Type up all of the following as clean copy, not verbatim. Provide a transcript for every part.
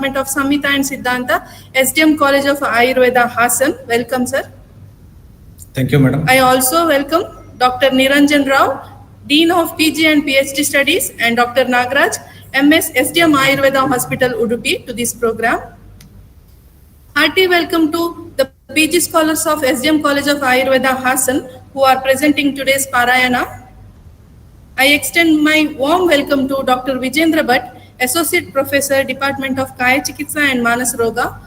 Department of Samhita and Siddhanta, SDM College of Ayurveda, Hassan. Welcome, sir. Thank you, madam. I also welcome Dr. Niranjan Rao, Dean of PG and PhD Studies, and Dr. Nagraj, MS SDM Ayurveda Hospital, Udupi, to this program. Hearty welcome to the PG scholars of SDM College of Ayurveda, Hassan, who are presenting today's Parayana. I extend my warm welcome to Dr. Vijendra Bhatt, Associate Professor, Department of Kaya Chikitsa and Manas Roga,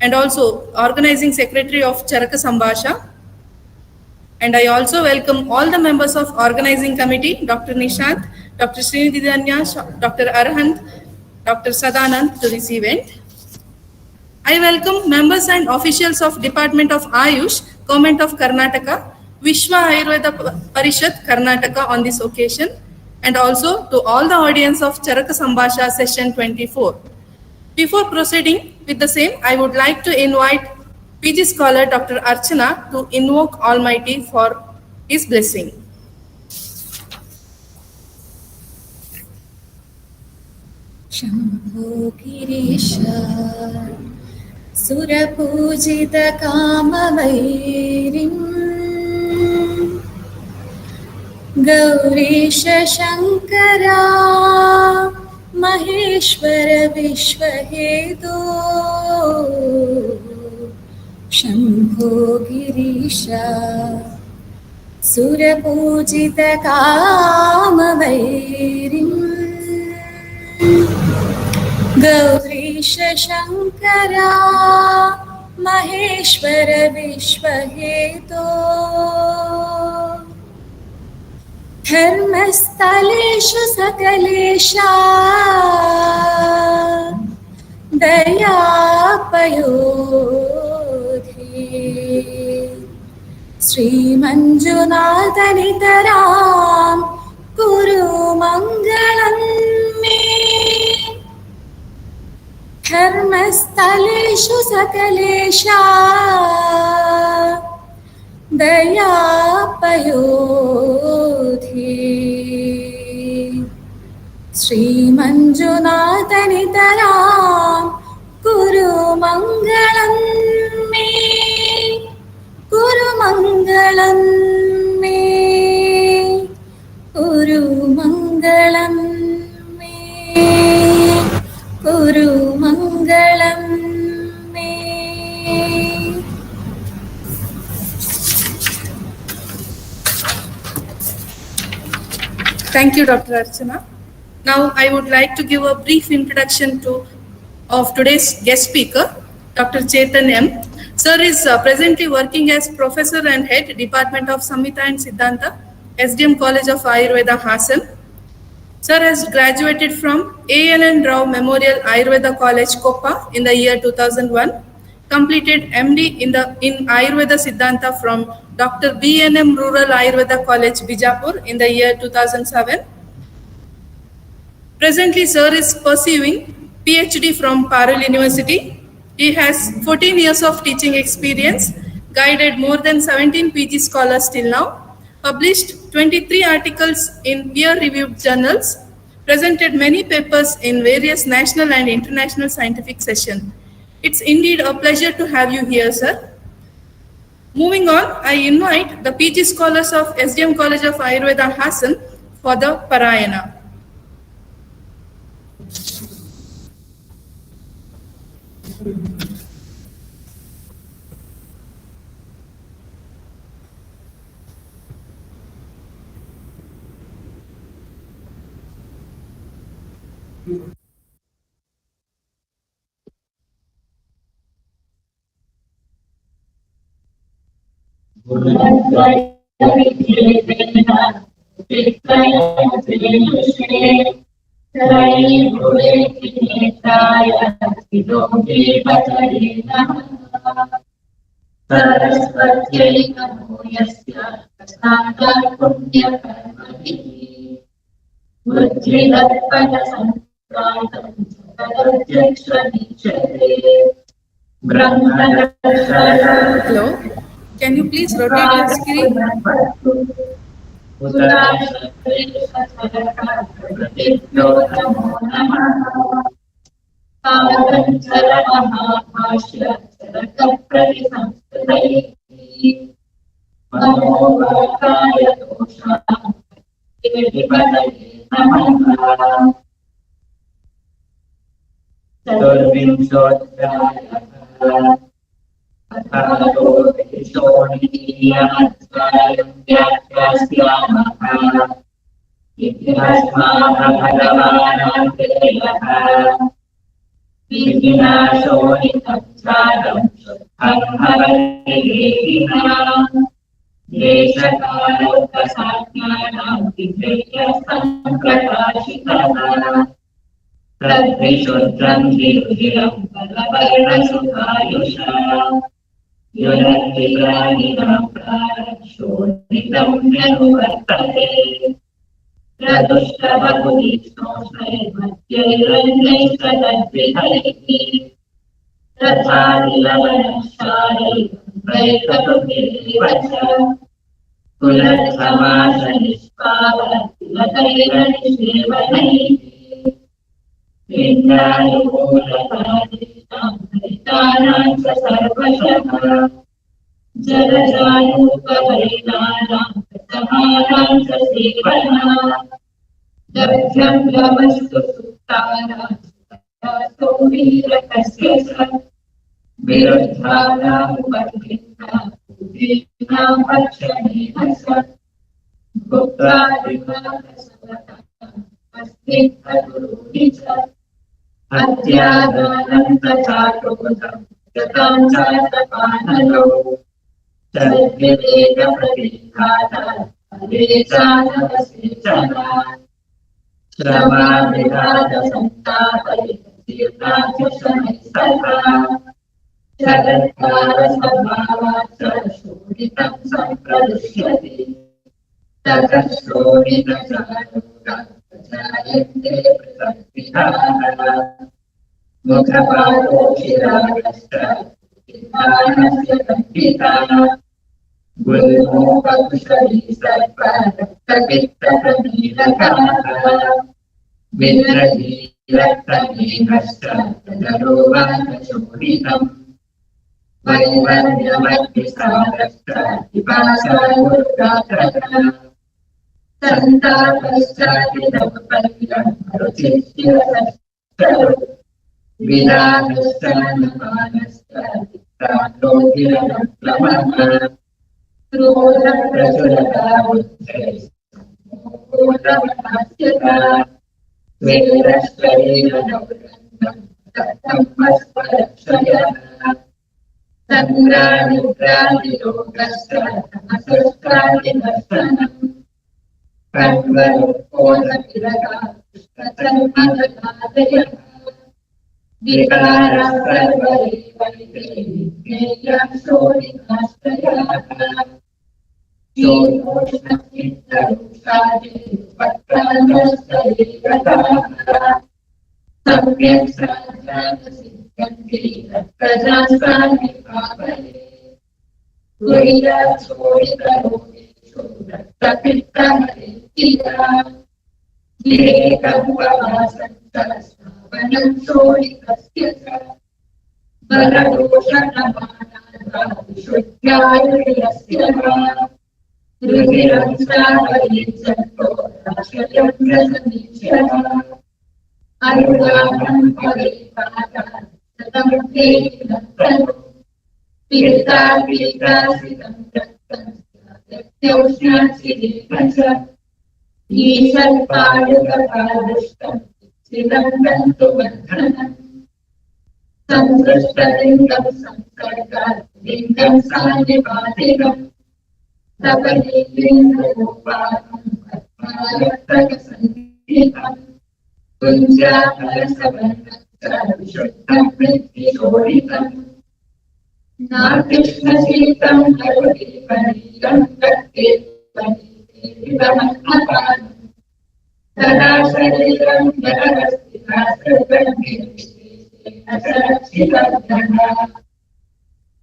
and also Organizing Secretary of Charaka Sambhasha. And I also welcome all the members of Organizing Committee, Dr. Nishant, Dr. Srinidhi Danya, Dr. Arhant, Dr. Sadanand, to this event. I welcome members and officials of Department of Ayush, Government of Karnataka, Vishwa Ayurveda Parishad, Karnataka on this occasion, and also to all the audience of Charaka Sambhasha session 24. Before proceeding with the same, I would like to invite PG scholar Dr. Archana to invoke Almighty for his blessing. Shambho Girisha Surapujita Kamavairim Gaurisha Shankara Maheshwara Vishwahetu Shambho Girisha Surapujita Kamavairim Gaurisha Shankara Maheshwara Vishwahetu Dharmastaleshu Sakalesha Dayapayodhi Sri Manjunathanitaram Guru Mangalam Me Dharmastaleshu Sakalesha Dayapayodhi Sri Manjunathanitaram Guru Mangalam Me Guru Mangalam Me Guru Mangalam Me Guru Mangalam Me. Thank you, Dr. Archana. Now, I would like to give a brief introduction of today's guest speaker, Dr. Chetan M. Sir is presently working as Professor and Head, Department of Samhita and Siddhanta, SDM College of Ayurveda, Hassan. Sir has graduated from A.N.N. Rao Memorial Ayurveda College, Koppa in the year 2001, completed MD in Ayurveda Siddhanta from Dr. B.N.M. Rural Ayurveda College, Bijapur in the year 2007. Presently, Sir is pursuing PhD from Parul University. He has 14 years of teaching experience, guided more than 17 PG scholars till now, published 23 articles in peer-reviewed journals, presented many papers in various national and international scientific sessions. It's indeed a pleasure to have you here, sir. Moving on, I invite the PG scholars of SDM College of Ayurveda, Hassan, for the Parayana. Hello, can you please rotate your screen? पादञ्चलमहाभाष्य चरकप्रतिसंस्कृतैः मनोवाकाय दोषान् विपदये नमः। चतुर्विंशोऽध्यायः अथातो विशोणीयाध्यायं व्याख्यास्यामः। इतिहासः भगवानान्तेयः विधिनाशो नितच्छादं शुद्धं भवतिरेहिणाम् देशकालोपसाज्ञानां विधेयसम्प्रकाशितः तद्विशुद्धं धिरुधिरं बलवर्णसुखायुषा युनक्तिप्राणिनां प्रारक्षोणितं ह्यनुवर्तते प्रदुष्टबहुविष्णोष्मैर्मध्यैरन्यैस्तद्विधैः तथा निलवनशालैर्वैकटुभिरेव च कुलसमासनिष्पावतिलतैरनिषेवनैः विद्यानुकूलकारीणां हरितानां च सर्वशः जलजानूपवैनानां प्रथमानां च सेवना दग्ध्यं लवस्तु सुप्तानां सुप्तासो वीरकस्य च विरुद्धानामुपगृह्णां पूजीनां भक्षणेन च भुक्तादिमानसवताम् अस्तित्वगुरूणि च अत्यादानं तथा क्रोधं गतां च सपानलौ तद्विवेकप्रतिघातात् हरेचानवसेचना श्रमाविराजसन्तापैर्तीर्णाच शनैः सदा चरत्कारस्वभावाच्च शोणितं सम्प्रदुष्यति ततः शोणितचारुराजायन्ते पृथग्विधाः मुखपादोक्षिरागश्च विधानस्य खण्डिताः गुल्मोपकुशली सर्परक्तपित्तप्रमीलकाः विद्रहीरक्तमेघश्च तदरोवाचशोणितम् वैवर्ण्यमग्निसारश्च पिपासायुर्गात्रः सन्तापश्चादिदौपल्यं रुचिशिरसश्च विदानश्चानपानश्च विक्रान्तोऽगिरनक्लमः क्रोधप्रचुरता बुद्धैस्तमोहोरवनास्यता स्वेरश्चैरनौरन्नं दत्तं वस्परक्षयः सङ्ग्रामित्रादिरोगश्च तमसश्चादिदर्शनम् कण्वरुक्कोदपिरगादयः विकाराः सर्वैवैते विज्ञेयं शोणिताश्रयः शीतोष्णचित्तरुषादिपक्रान्तस्तैरताः सम्यक् साध्यानसिद्धन्ति तत्प्रजास्तान्निपावये गुह्यचोरितरोगेषु रक्तपित्तहरित्या विवेकमुपवासञ्च श्रावणं शोणितस्य च बलदोषणमानाद्वाविशुद्ध्यायुर्यस्य रुधिरं श्रावयेच्छन्तो राशयं रसमीश्यः अरुणानं परिपातात् शतं देहिनः पीतासितं रक्तं स्यादत्यौष्ण्यासिदेव च ईशत्पादुकपादुष्टं चिदं तन्तुबन्धनम् संसृष्टलिङ्गं संसर्गात् लिङ्गं सान्निपातिकम् तपनीलिङ्गोपाकं पद्मारक्तकसन्निधम् कुञ्जाफलसवर्णश्च विशुद्धं वृत्तिशोणितम् नातिष्ठशीतं लघुदीपनीलं प्रत्येकपनीतेरिवमन्नपानम् तदा शरीरं जलवस्थिता सर्वज्ञेन सरक्षितः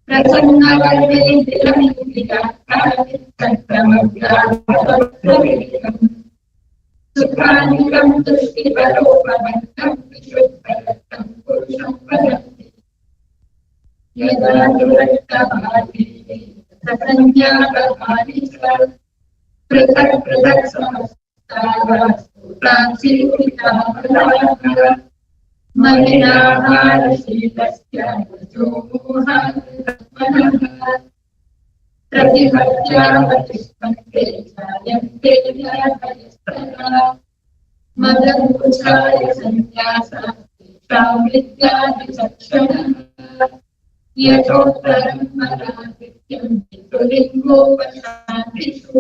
प्रसन्नवर्णे दिलमिन्द्रियाकारितमव्याहतम् सुखानिकं तुष्टिबलोपमन्नं शुद्धरक्तं पुरुषं वदन्ति यदा दुरक्तभाति ससंज्ञातभानि च पृथक् पृथक् समस्ताः स्तोत्रांशीलिताः फलाः मलिनाहारशीलस्य रजोमोहात्मनः प्रतिहत्यावतिष्ठन्ते जायन्ते व्याधयस्तदा मदङ्कुशाय सन्न्यासः तेषां विद्यादिचक्षणः यथोत्तरं मनादित्यं पितृलिङ्गोपशान्तिषु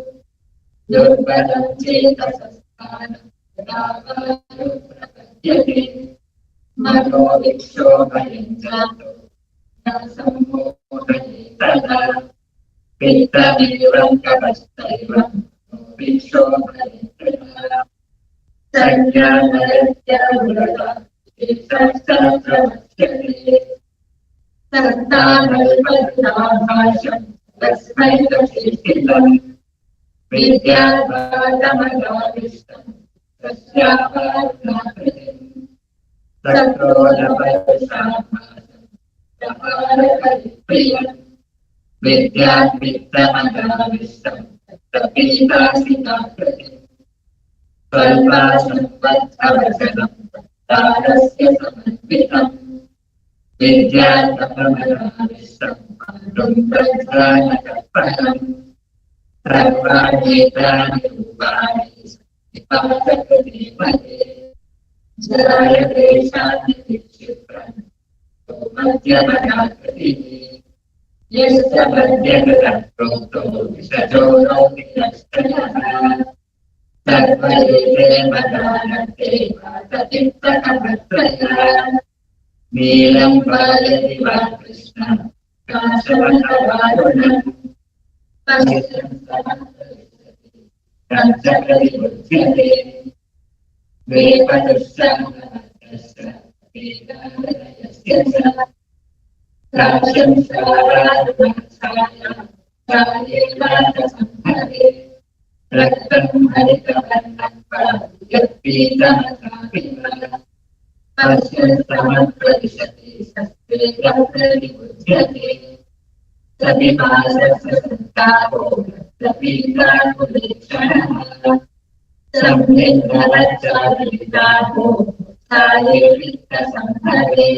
दुर्बलं चेतसस्थानं यदा वायु प्रपद्यते मनो विक्षोभयं जातो न सम्मोहयेतदा पित्तमिवं कवचैवं विक्षोभयेतदा संज्ञानयत्यावृता चित्तश्चक्रमस्यते सत्तानल्पनाभाषं तस्मै प्रचेष्टितं विद्याद्वादमगाविष्टं तस्यापार्थाकृतिम् सत्रोदपयसाभासं प्रहारकरिप्रियम् विद्याद्वित्तमगाविष्टं तत्तपीतासिताकृतिम् स्वल्पासंवत्सवचनं तारस्य समन्वितम् विद्यात्मकमगाविष्टं पाण्डुं प्रज्ञानतत्परम् सर्वाणीतानि रूपाणि सन्निपातकृतिमते जरायते शान्तिक्षिप्रम् मध्यमनाकृतिः यस्य मध्यगतः प्रोक्तो विषजो रौद्रयः सर्वैते मदानन्ते वाततिक्तकमत्रयः नीलं पालयति वा कृष्ण काशवनवारुणम् पश्यन् समन्तरिष्यति तञ्चकरिबुध्यते वेपदुःसङ्गमस्य वेदालयस्य च राशं सारारुणछाया चार्येवातसंहरे रक्तं हरितवर्णं यत्पीतमसाविव पश्यन् समप्रविशति सस्तेजं प्रतिबुध्यते सपिपासस्य सन्तापो रक्तपीताकुलेक्षणः संविन्नरच्चारितापो छाये वित्तसंहरे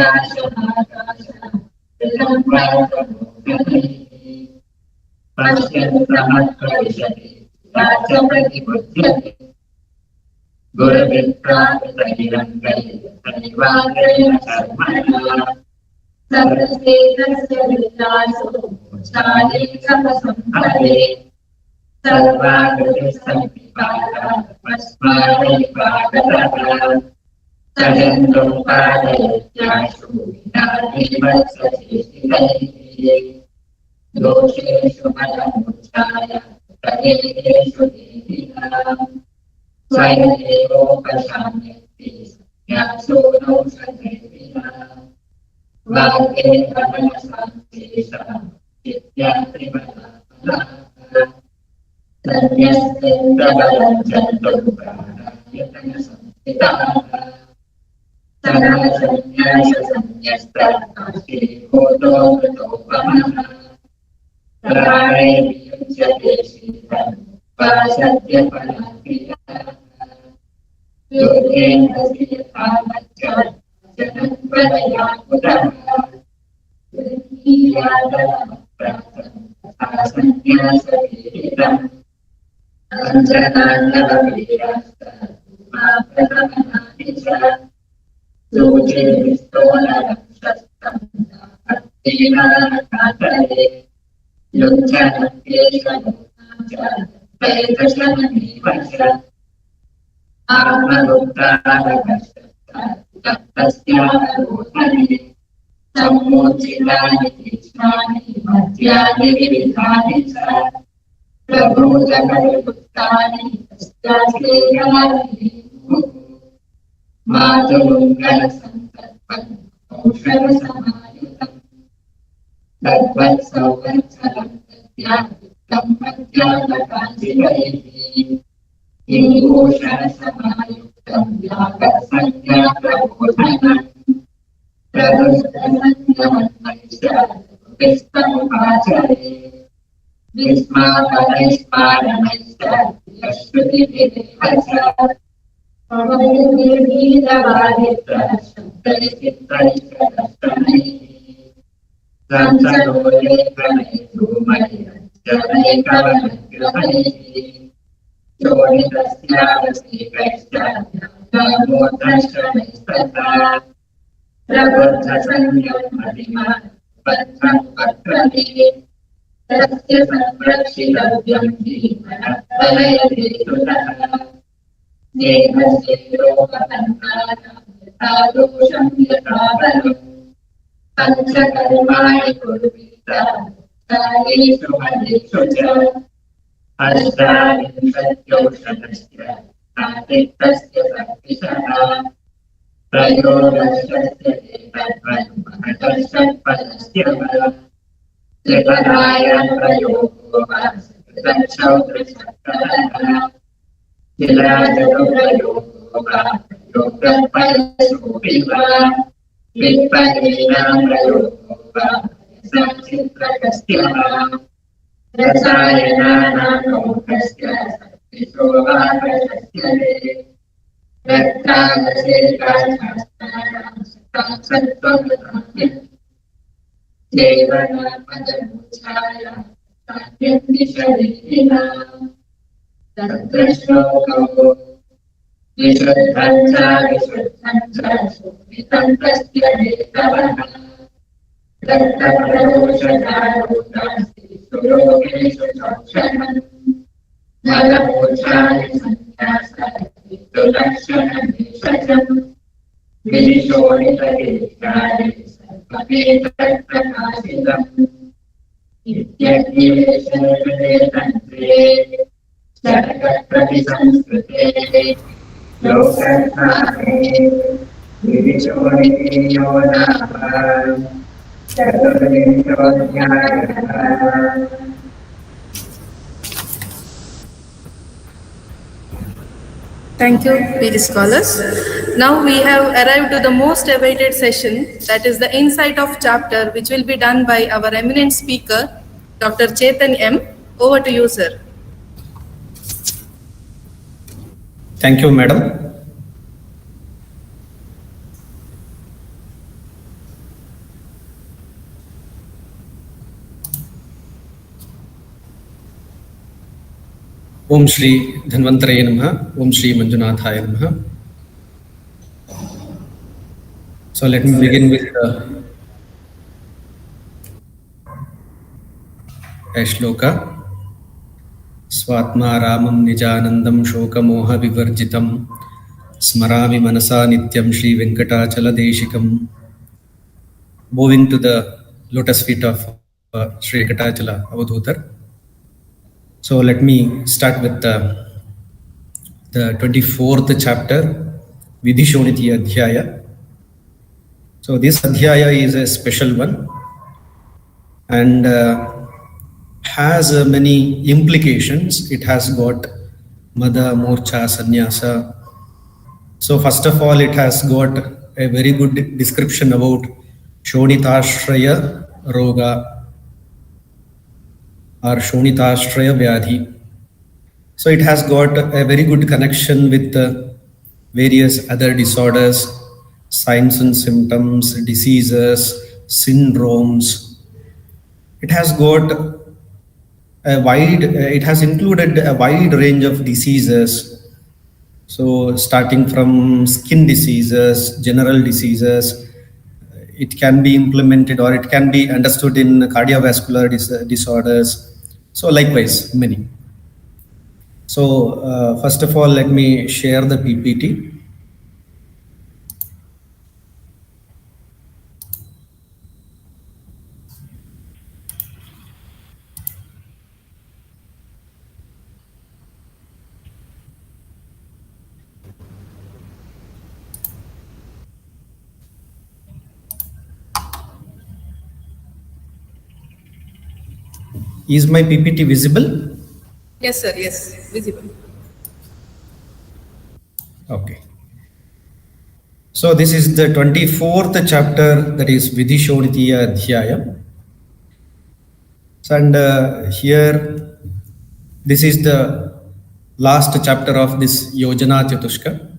मेघसङ्काशमाकाशः विलम्बासमोहनैः पश्यन् समप्रविशति च प्रतिबुध्यते गुरुविप्रापितैरङ्गैर्दैवाग्रेण कर्मणा सर्वसेतस्य विलासो छाये समसंहरे सर्वाकृतिसंविपाका अस्मादैवागतः सजन्तो पादयत्याशु विनादिवत्सचेष्टितैः दोषेषु मनमुच्चाय तदेकेषु देहिनाम् स्वयमेवोपशाम्यति संज्ञासोऽनौषधेभिः वाक्ये कमलसान्तेषः चित्यात्रिमलाफलाः तन्यस्मिन्दबलं जन्तुप्राणायतनसंस्थिताः सदासन्न्याससन्न्यस्तनास्ति भूतोऽमृतोपमः प्राणे वियुज्यते शीतं वा सद्यफलाक्रियः दुर्गेन्द्रस्य यथा मज्जात् जनत्वदया कुतः गृह्णीयादनमप्राप्तं तथा सन्न्यासपीडितम् अञ्जनान्नववीरस्तमाप्रथमनानि च सूचिर्विस्तोलनं शस्त्रं भक्तिनाथकातरे युद्धनत्येषणोना च प्रेतशमनीव च आत्मगुप्तारकस्तस्यावरोधने सम्मोचितानि तीक्ष्णानि मद्यानि विविधानि च प्रभूतकलिपुत्तानि तस्याश्लेषानि मातुरुङ्गलसन्तत्पन् औषधसमायुतम् तद्वत्सौवत्सरं तद्यादितं मध्याह्नकाञ्चिकैः किङ्घोषणसमायुक्तं व्याघ्रं Thank you, PG scholars. Now we have arrived to the most awaited session, that is the insight of chapter, which will be done by our eminent speaker, Dr. Chetan M. Over to you, sir. Thank you, madam. Om Shri Dhanvantaraye Namaha, Om Shri Manjunathaya Namaha. So let me begin with a shloka. Swatma Ramam Nijanandam Shokamoha Vivarjitam Smarami Manasa Nityam Shri Venkatachala Deshikam. Moving to the lotus feet of Shri Venkatachala Avadhutar. So let me start with the 24th chapter, Vidhishoniti Adhyaya. So this Adhyaya is a special one and has many implications. It has got Mada, Morcha, Sannyasa. So first of all, it has got a very good description about Shonitashraya Roga or Shonitashraya Vyadhi. So it has got a very good connection with various other disorders, signs and symptoms, diseases, syndromes. It has got it has included a wide range of diseases. So starting from skin diseases, general diseases, it can be implemented or it can be understood in cardiovascular disorders. So likewise, many. So first of all, let me share the PPT. Is my PPT visible? Yes, sir. Yes, visible. Okay. So this is the 24th chapter, that is Vidhishonitiya Adhyaya. And here, this is the last chapter of this Yojana Chatushka.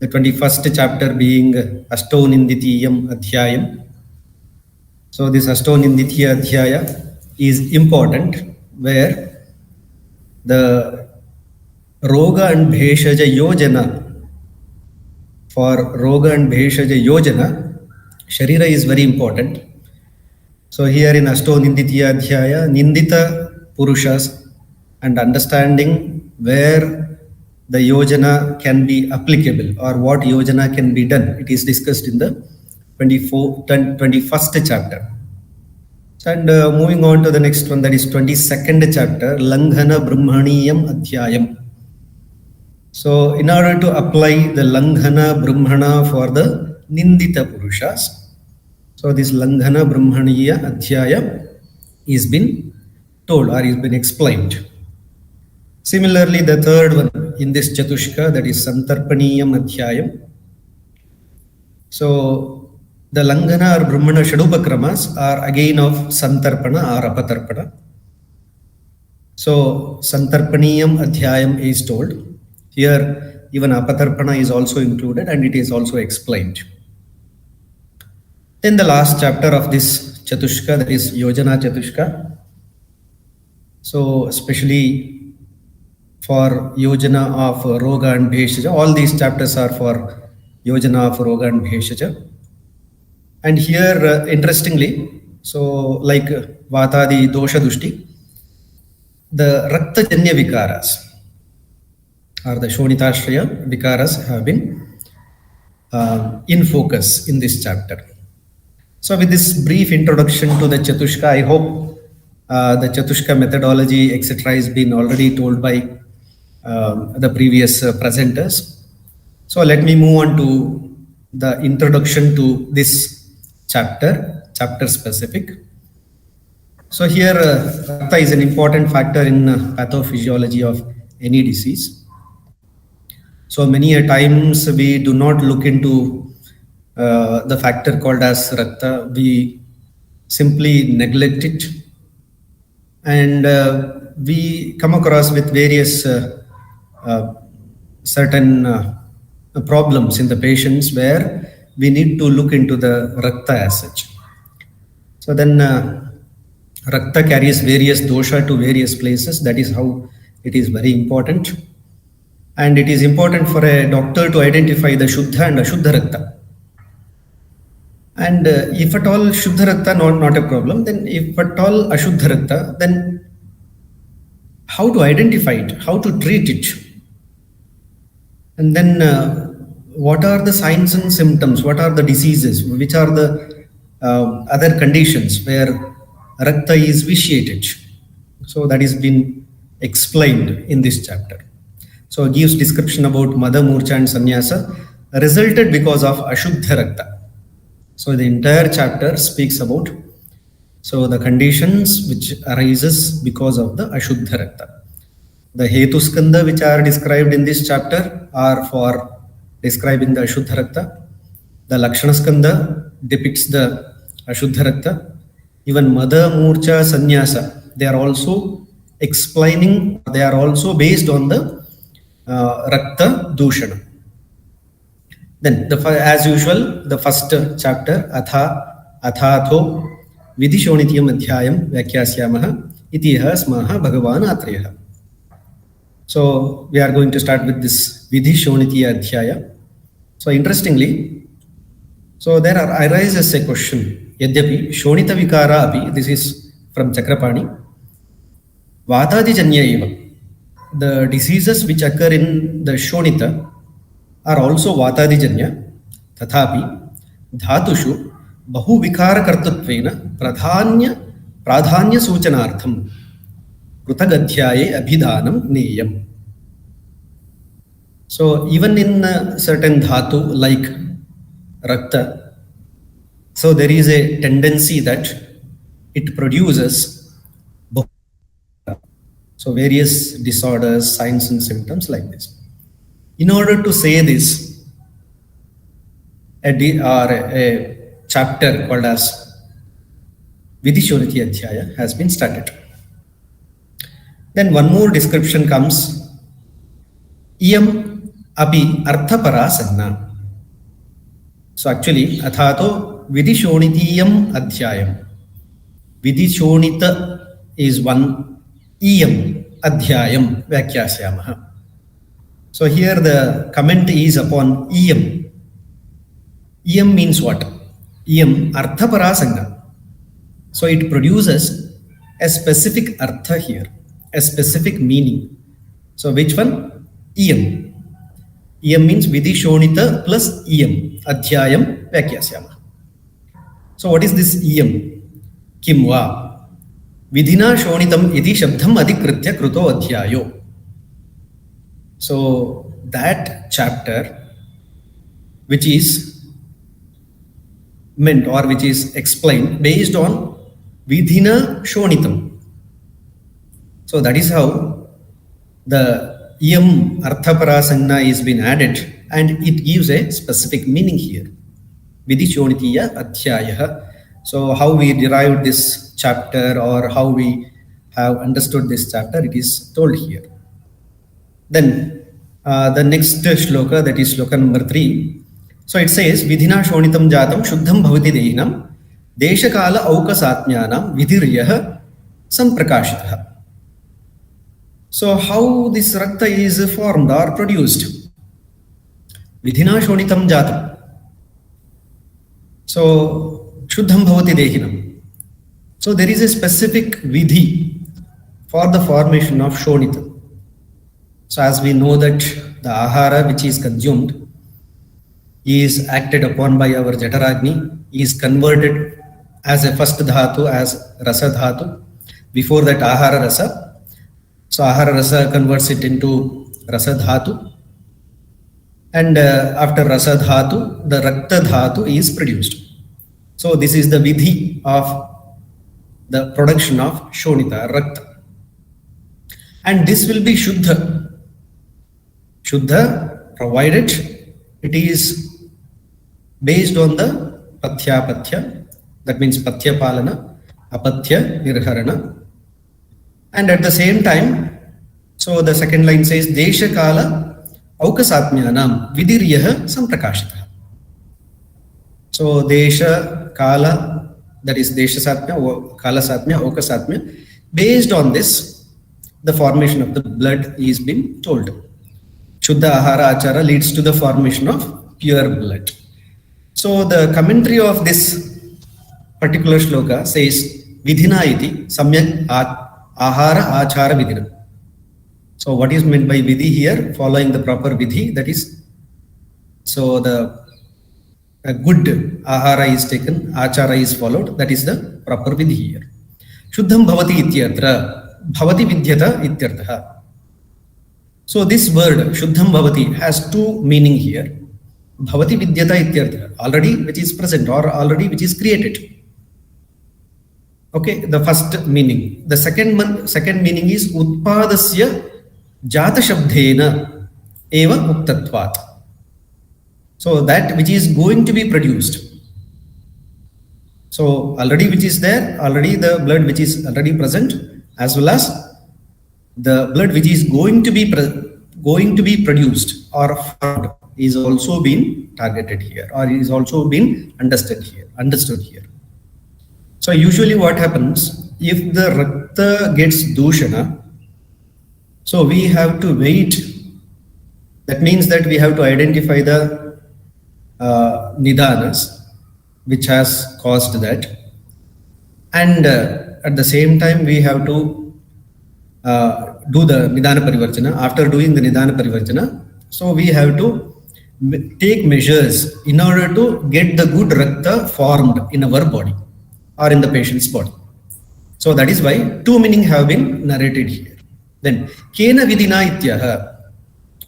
The 21st chapter being Ashtoninditiyam Adhyayam. So this Ashtoninditiya Adhyaya is important, where the Roga and Bheshaja Yojana, for Roga and Bheshaja Yojana, Sharira is very important. So here in Ashtoninditiya Adhyaya, Nindita Purushas and understanding where the Yojana can be applicable or what Yojana can be done. It is discussed in the 21st chapter. And moving on to the next one, that is 22nd chapter, Langhana Brahmaniyam Adhyayam. So in order to apply the Langhana Brahmana for the Nindita Purushas, so this Langhana Brahmaniya Adhyaya is been told or is been explained. Similarly, the third one in this Chatushka, that is Santarpaniyam Adhyayam. So the Langhana or Brahmana Shadupakramas are again of Santarpana or Apatarpana. So Santarpaniyam Adhyayam is told. Here even Apatarpana is also included and it is also explained. Then the last chapter of this Chatushka, that is Yojana Chatushka. So especially for Yojana of Roga and Bheshaja, all these chapters are for Yojana of Roga and Bheshaja. And here interestingly, so like Vatadi Dosha Dushti, the Raktajanya Vikaras or the Shonitashraya Vikaras have been in focus in this chapter. So with this brief introduction to the Chatushka, I hope the Chatushka methodology, etc. has been already told by the previous presenters. So let me move on to the introduction to this chapter specific. So here Rakta is an important factor in pathophysiology of any disease. So many a times we do not look into the factor called as Rakta. We simply neglect it, and we come across with various certain problems in the patients where we need to look into the Rakta as such. So then Rakta carries various dosha to various places. That is how it is very important. And it is important for a doctor to identify the Shuddha and Ashuddha Rakta. And if at all Shuddha Rakta, not a problem, then if at all Ashuddha Rakta, then how to identify it, how to treat it. And then what are the signs and symptoms, what are the diseases, which are the other conditions where Rakta is vitiated. So that is been explained in this chapter. So it gives description about Mada, Murcha and Sannyasa resulted because of Ashuddha Rakta. So the entire chapter speaks about the conditions which arises because of the Ashuddha Rakta. The Hetuskanda which are described in this chapter are for describing the Ashuddha Rakta. The Lakshanaskanda depicts the Ashuddha Rakta. Even Mada, Murcha, Sannyasa, they are also explaining, they are also based on the Rakta Dushana. Then, as usual, the first chapter, Athatho Vidhishonitiyam Adhyayam Vyakyasyamaha Itiha Smaha Bhagavan Atreya. So, we are going to start with this Vidhishonitiya Adhyaya. So, interestingly, so there arises a question. Yadyapi Shonita Vikara api, this is from Chakrapani, Vatadi Janya eva. The diseases which occur in the Shonita are also Vatadijanya, Tathapi, Dhatushu, Bahu Vikara Kartatvena, Pradhanya Suchanartham, Prutagadhyaye Abhidhanam Neyam. So even in certain Dhatu like Rakta, so there is a tendency that it produces various disorders, signs and symptoms like this. In order to say this, a chapter called as Vidishoniti Adhyaya has been started. Then one more description comes, Iyam api arthapara sanna. So actually, athato Vidishonitiyam Adhyayam. Vidishonita is one, Iyam Adhyayam Vyakyasyamaha. So here the comment is upon Iyam. Iyam means what? Iyam arthapara sanna. So it produces a specific artha here, a specific meaning. So which one? Iyam. Iyam means Vidishonita plus Iyam. Adhyayam Vyakyasyama. So what is this Iyam? Kimva. Vidhina Shonitam iti shabdham adhikritya kruto adhyayo. So that chapter which is meant or which is explained based on Vidhina Shonitam. So that is how the Iyam Arthapara Sanna is been added and it gives a specific meaning here. Vidishonitiya Adhyaya. So how we derived this chapter or how we have understood this chapter, it is told here. Then the next shloka, that is shloka number 3. So it says, Vidhina Shonitam Jatam Shuddham Bhavati Dehinam Deshakala Aukasatmyanam Vidhiryah Samprakashitah. So how this Rakta is formed or produced? Vidhina Shonitam Jatam. So Shuddham Bhavati Dehinam. So there is a specific Vidhi for the formation of Shonita. So as we know that the Ahara which is consumed is acted upon by our Jataragni, is converted as a first dhatu as Rasa dhatu. Before that Ahara Rasa. So Ahara Rasa converts it into Rasa dhatu. And after Rasa dhatu, the Rakta dhatu is produced. So this is the Vidhi of the production of Shonita, Rakta. And this will be Shuddha. Shuddha, provided it is based on the Pathya Pathya, that means Pathya Palana, Apathya Nirharana. And at the same time, so the second line says, Desha Kala Aukasatmyanam Vidhiryah Samprakashitah. So Desha Kala, that is Desha Satmya, Kala Satmya, Aukasatmya. Based on this, the formation of the blood is being told. Shuddha Ahara Achara leads to the formation of pure blood. So the commentary of this particular shloka says, Vidhina iti samyak ahara achara vidhina. So what is meant by vidhi here? Following the proper vidhi, that is, so a good ahara is taken, achara is followed, that is the proper vidhi here. Shuddham bhavati ityatra, bhavati vidyata ityartha. So this word Shuddham Bhavati has two meaning here. Bhavati Vidyata Ityartha, already which is present or already which is created. Okay, the first meaning. The second meaning is Utpadasya Jata Shabdhena Eva Uktatvat. So that which is going to be produced. So already which is there, already the blood which is already present, as well as the blood which is going to be produced or formed is also being targeted here, or is also being understood here. So usually what happens, if the Rakta gets Dushana, so we have to wait. That means that we have to identify the Nidanas which has caused that, and at the same time we have to do the Nidana Parivarjana. After doing the Nidana Parivarjana, so we have to take measures in order to get the good Rakta formed in our body or in the patient's body. So that is why two meanings have been narrated here. Then, Kena Vidhina Ityaha.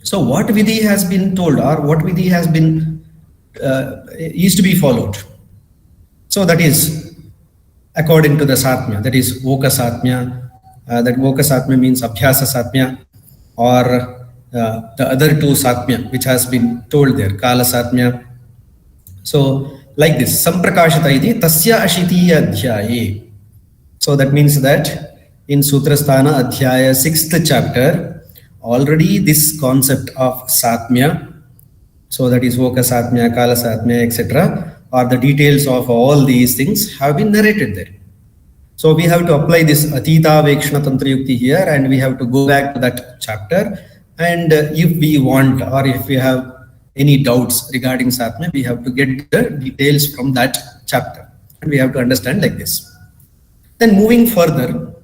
So what Vidhi has been told or what Vidhi has been is to be followed. So that is according to the Satmya, that is Voka Satmya. That Voka Satmya means Abhyasa Satmya, or the other two Satmya which has been told there, Kala Satmya So like this, Samprakashita iti tasya ashitiya adhyaye. So that means that in Sutrasthana Adhyaya 6th chapter, already this concept of Satmya, so that is Voka Satmya, Kala Satmya, etc., or the details of all these things have been narrated there. So we have to apply this Atita Vekshana Tantra Yukti here, and we have to go back to that chapter. And if we want, or if we have any doubts regarding Satmya, we have to get the details from that chapter, and we have to understand like this. Then moving further,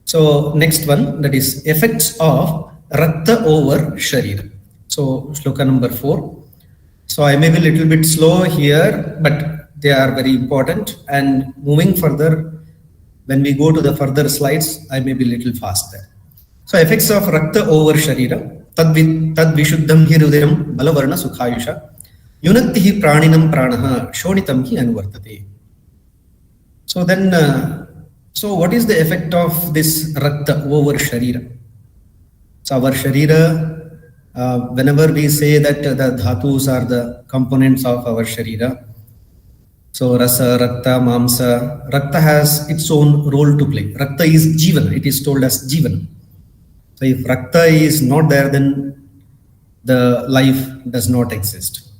so next one, that is effects of Rakta over Sharira. So shloka number 4. So I may be a little bit slow here, but they are very important. And moving further, when we go to the further slides, I may be a little faster. So effects of Rakta over Sharira. Tad vishuddham hi hridayam balavarna sukhayusha yunatti hi praninam pranaha shonitam hi anuvartate. So then, so what is the effect of this Rakta over Sharira? So our Sharira, whenever we say that the dhatus are the components of our Sharira, so Rasa, Rakta, Mamsa, Rakta has its own role to play. Rakta is Jivan, it is told as Jivan. So if Rakta is not there, then the life does not exist.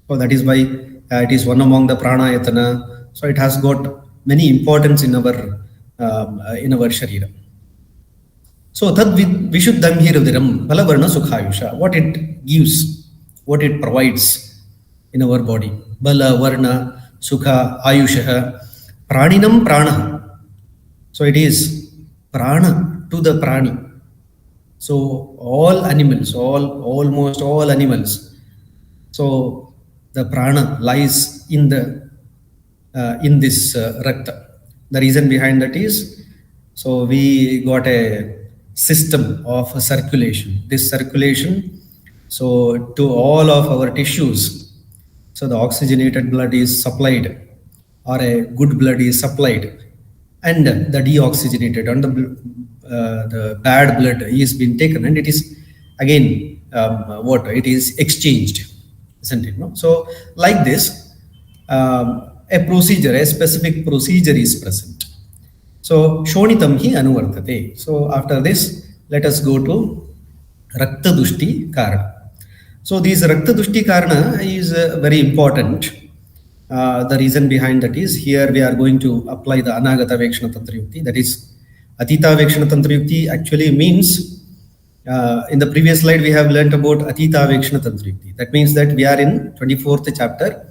So that is why it is one among the Pranayatana. So it has got many importance in our Sharira. So tad vishuddham hi hridayam balavarna sukhayusha. What it gives, what it provides in our body. Bala, varna, sukha, ayusha, praninam prana. So it is prana to the prani. So all animals, almost all animals. So the prana lies in this Rakta. The reason behind that is, so we got a system of circulation. This circulation, so to all of our tissues, so the oxygenated blood is supplied, or a good blood is supplied, and the deoxygenated and the bad blood is being taken, and it is again it is exchanged, isn't it? No? So like this, a procedure, a specific procedure is present. So shonitam hi anuvartate. So after this, let us go to Rakta Dushti Karana. So this Rakta Dushti Karana is very important. The reason behind that is, here we are going to apply the Anagata Vekshana Tantra Yukti. That is, Atita Vekshana Tantra Yukti actually means, in the previous slide we have learnt about Atita Vekshana Tantra Yukti. That means that we are in 24th chapter,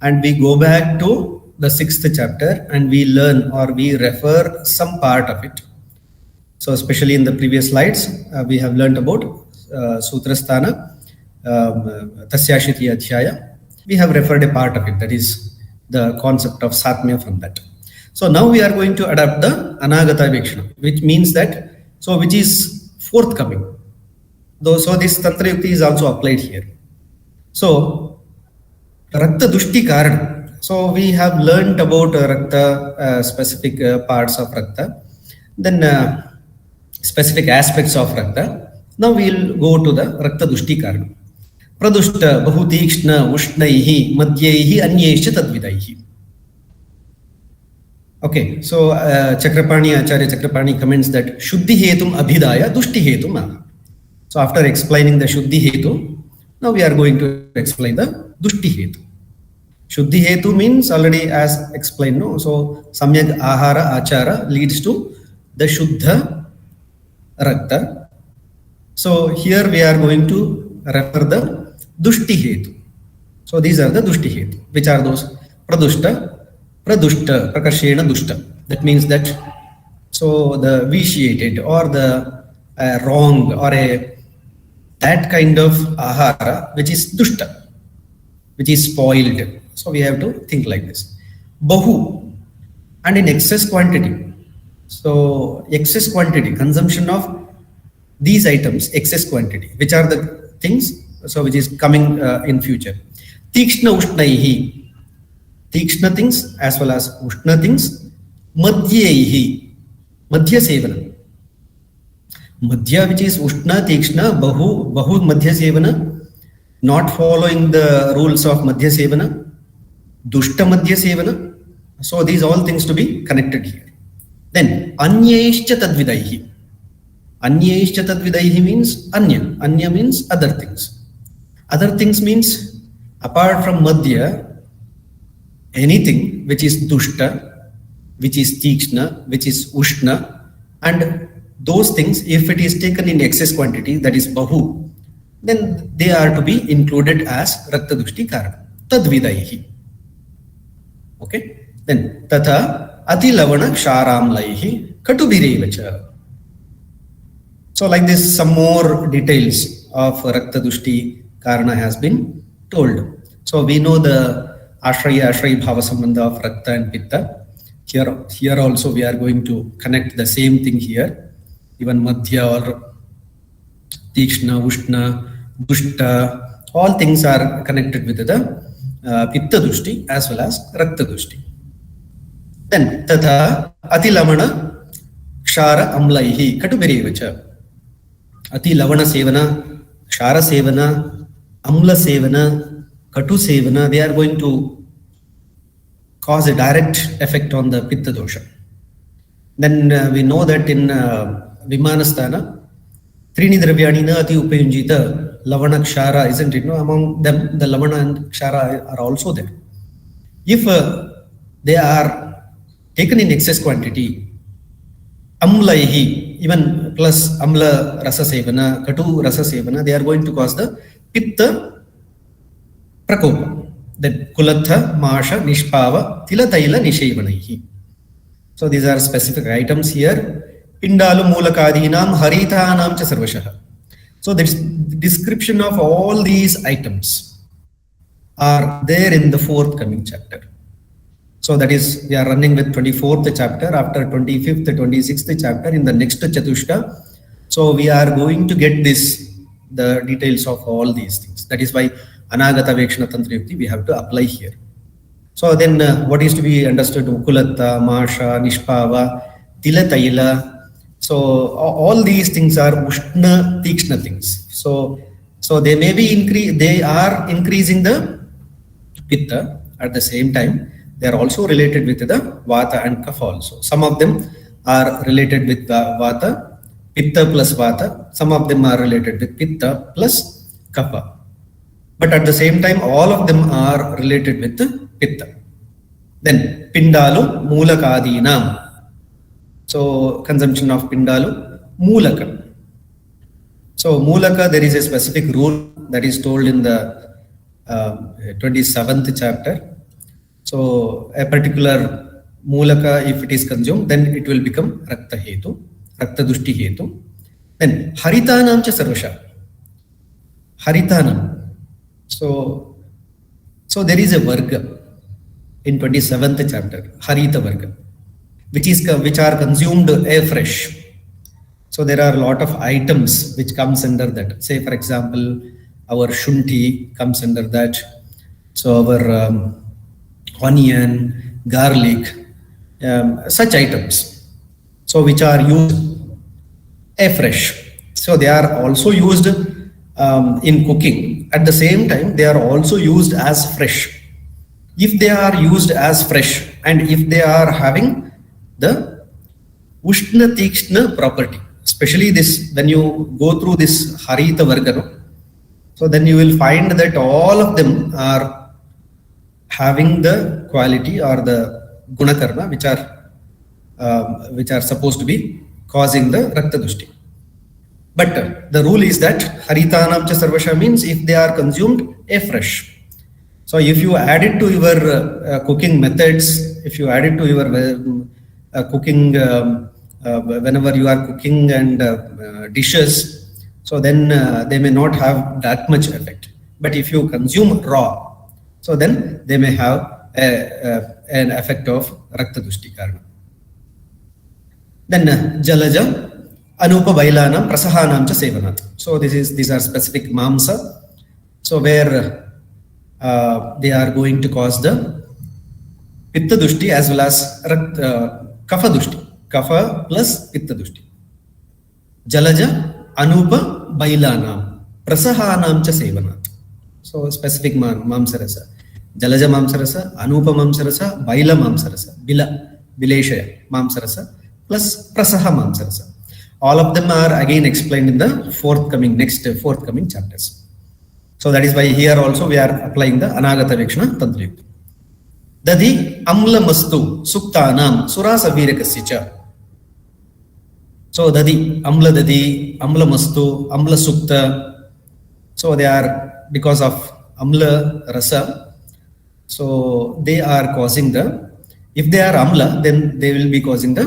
and we go back to the 6th chapter and we learn, or we refer some part of it. So especially in the previous slides, we have learnt about Sutrasthana, Tasyashiti Adhyaya. We have referred a part of it, that is the concept of Satmya from that. So now we are going to adapt the Anagata Vekshana, which means that, so which is forthcoming. So this Tantra Yukti is also applied here. So Rakta Dushti Karana. So we have learnt about Rakta, specific parts of Rakta, then specific aspects of Rakta. Now we will go to the Rakta Dushti Karana. Pradushta Bahutikshna Ushnaihi Madhyaihi Anyesha Tadvidaihi. Okay, so Acharya Chakrapani comments that Shuddhi Hetum Abhidaya Dushti Hetum Aha. So after explaining the Shuddhi Hetu, now we are going to explain the Dushti Hetu. Shuddhi Hetu means already as explained, no? So Samyak Ahara Achara leads to the Shuddha Rakta. So here we are going to refer the Dushti Hetu. So these are the Dushti Hetu. Which are those? Pradushta, Pradushta, Prakashena Dushta. That means that, so the vitiated or the wrong or that kind of ahara which is dushta, which is spoiled. So we have to think like this. Bahu, and in excess quantity. So excess quantity, consumption of these items, excess quantity. Which are the things? So which is coming in future. Tikshna Ushnaihi. Tikshna things as well as Ushna things. Madhyaihi. Madhya Sevana. Madhya, which is Ushna, Tikshna, Bahu, Madhya Sevana. not following the rules of Madhya Sevana, Dushta Madhya Sevana. So these all things to be connected here. Then Anyaishcha Tadvidaihi. Anyaishcha Tadvidaihi means Anya. Anya means other things. Other things means apart from Madhya, anything which is Dushta, which is Tikshna, which is Ushna, and those things, if it is taken in excess quantity, that is Bahu, then they are to be included as Rakta Dushti Karana. Tadvidaihi. Okay? Then Tatha Ati Lavana Ksharamlaihi Katubirevacha. So like this, some more details of Rakta Dushti Karana has been told. So we know the Ashraya Bhava Sambandha of Rakta and Pitta. Here also we are going to connect the same thing here. Even Madhya or Tikshna, Ushna, Dushta, all things are connected with the Pitta Dushti as well as Rakta Dushti. Then Tatha Ati Lavana Kshara Amlaihi Katubirevacha. Ati Lavana Sevana, Kshara Sevana, Amla Sevana, Katu Sevana, they are going to cause a direct effect on the Pitta dosha. Then we know that in Vimanasthana, Trini Dravyani na ati upayunjita, Lavana Kshara, isn't it? No, among them, the Lavana and Kshara are also there. If they are taken in excess quantity, Amlaihi, even plus Amla Rasa Sevana, Katu Rasa Sevana, they are going to cause the Pitta Prakopa. Then Kulatha, Masha, Nishpava, Tilataila, Nishavanaihi. So these are specific items here. Pindalu Mulakadinam, Haritanam cha Sarvashaha. So the description of all these items are there in the forthcoming chapter. So that is, we are running with 24th chapter. After 25th, 26th chapter, in the next Chatushka, so we are going to get the details of all these things. That is why Anagata Vekshana Tantra Yukti we have to apply here. So then what is to be understood? Ukulatta, Masha, Nishpava, Tilataila. So all these things are Ushna, Tikshna things. So they may be they are increasing the Pitta. At the same time, they are also related with the Vata and Kapha also. Some of them are related with the Vata, Pitta plus Vata. Some of them are related with Pitta plus Kapha. But at the same time, all of them are related with the Pitta. Then Pindalu Mulakadinam. So consumption of Pindalu Mulaka. So Mulaka, there is a specific rule that is told in the 27th chapter. So a particular Mulaka, if it is consumed, then it will become Rakta Hetu, Rakta Dushti Hetu. Then Haritanam cha Sarvasha. Haritanam. So there is a Varga in 27th chapter, Harita Varga, which are consumed afresh. So there are a lot of items which comes under that. Say for example, our Shunti comes under that. So our onion, garlic, such items. So which are used afresh. So they are also used in cooking. At the same time, they are also used as fresh. If they are used as fresh and if they are having the Ushna Tikshna property, especially this, when you go through this Harita Vargano, so then you will find that all of them are having the quality or the Gunakarma which are supposed to be causing the Rakta Dushti. But the rule is that Haritanam cha Sarvasha means if they are consumed afresh. So if you add it to your cooking methods, if you add it to your cooking, whenever you are cooking and dishes, so then they may not have that much effect. But if you consume raw, so then they may have an effect of Rakta Dushti Karana. Then Jalaja Anupa Bailanam Prasahanam cha Sevanat. So these are specific mamsa. So where they are going to cause the Pitta Dushti as well as Kapha Dushti. Kapha plus Pitta Dushti. Jalaja Anupa Bailanam Prasahanam cha Sevanat. So specific mamsarasa. Jalaja mamsarasa, anupa mamsarasa, baila mamsarasa, bileshaya mamsarasa, plus prasaha mamsarasa. All of them are again explained in the forthcoming chapters. So that is why here also we are applying the Anagata Vikshana Tantrayukta. Dadi amla mastu suktanam surasa virakasya. So dadi, amla mastu, amla sukta. So they are, because of amla rasa, so they are causing if they are amla, then they will be causing the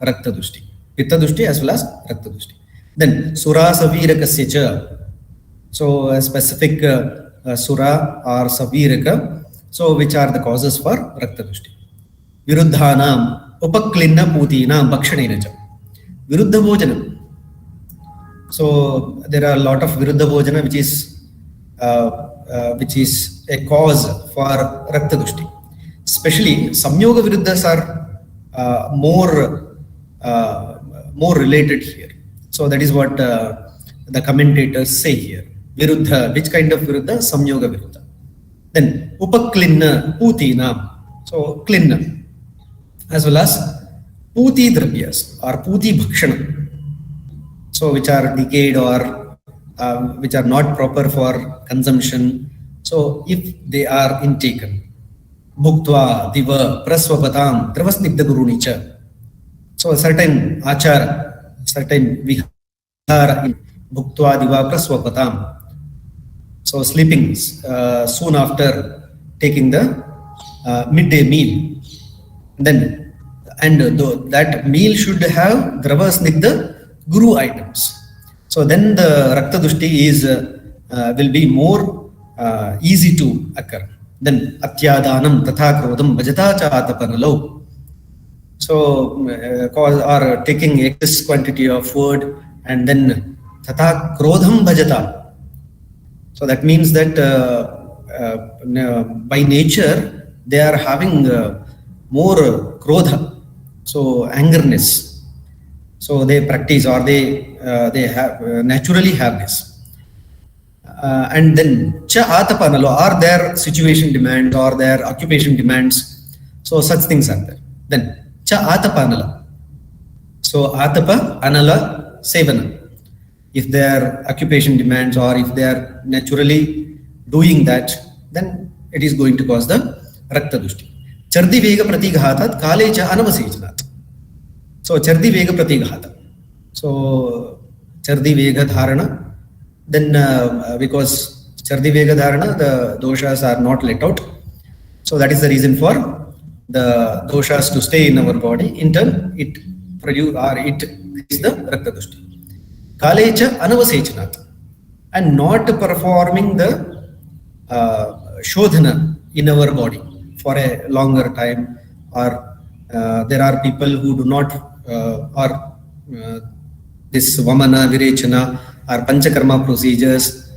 rakta dushti. Pitta dushti as well as rakta dushti. Then surasa virakasya. So a specific sura or saviraka, so which are the causes for rakta dushti. Viruddhanam upaklinna putinam bhakshanena cha. Viruddha bhojanam. So there are a lot of viruddha bhojana which is a cause for rakta dushti. Especially samyoga viruddhas are more related here. So that is what the commentators say here. Viruddha, which kind of viruddha? Samyoga viruddha. Then upaklinna putinam. So klinna, as well as puti dravyas or puti bhakshana. So which are decayed or which are not proper for consumption. So if they are intaken, bhuktva diva prasvapatam travasnigdha gurunicha. So a certain achara, certain vihara in bhuktva diva prasvapatam. So sleeping soon after taking the midday meal. Then, and that meal should have dravasnigdha guru items. So then the rakta dushti will be more easy to occur. Then atyadanam tatha krodham bhajata cha atapanalo. So or taking excess quantity of food and then tatha krodham bhajata. So that means that by nature they are having more krodha, so angerness. So they practice or they have naturally have this. And then cha atapanalo, are their situation demands or their occupation demands. So such things are there. Then cha atapanala. So atapa anala sevana. If their occupation demands or if they are naturally doing that, then it is going to cause the rakta dushti. Chardi vega pratighatat kale cha anavasechanat. So chardi vega pratighata. So chardi vega dharana. Then because chardi vega dharana, the doshas are not let out. So that is the reason for the doshas to stay in our body. In turn, it is the rakta dushti. Kalecha anavasechanat, and not performing the shodhana in our body for a longer time, or there are people who do not or this vamana, virechana or panchakarma procedures,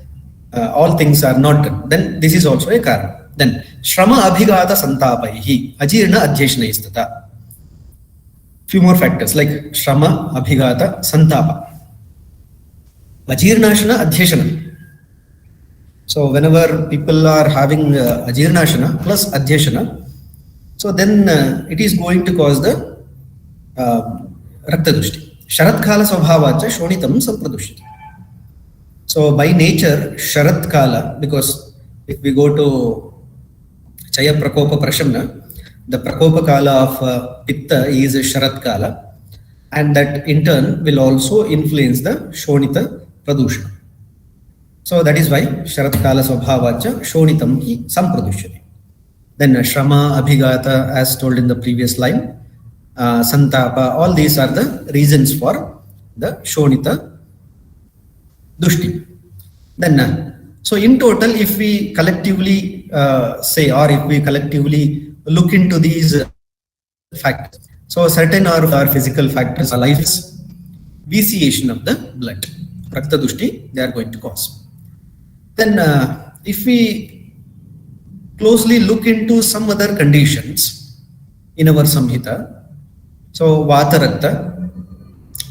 all things are not done. Then this is also a karma. Then shrama abhigata santapaihi ajirna adhyeshanayistata. Few more factors like shrama abhigata santapa. Ajirnashana adhyeshana. So whenever people are having ajirnashana plus adhyeshana, so then it is going to cause the rakta dushti. Sharat kala svabhavacha shonitam sampradushyati. So by nature, sharat kala, because if we go to chaya prakopa prashamna, the prakopa kala of pitta is sharat kala, and that in turn will also influence the shonita pradushana. So that is why sharat kala svabhavacha shonitam hi sampradushyati. Then shrama, abhigata, as told in the previous line, santapa, all these are the reasons for the shonita dushti. Then so in total, if we collectively say, or if we collectively look into these factors, so certain are physical factors, life is vitiation of the blood, rakta dushti, they are going to cause. Then if we closely look into some other conditions in our samhita, so vata rakta,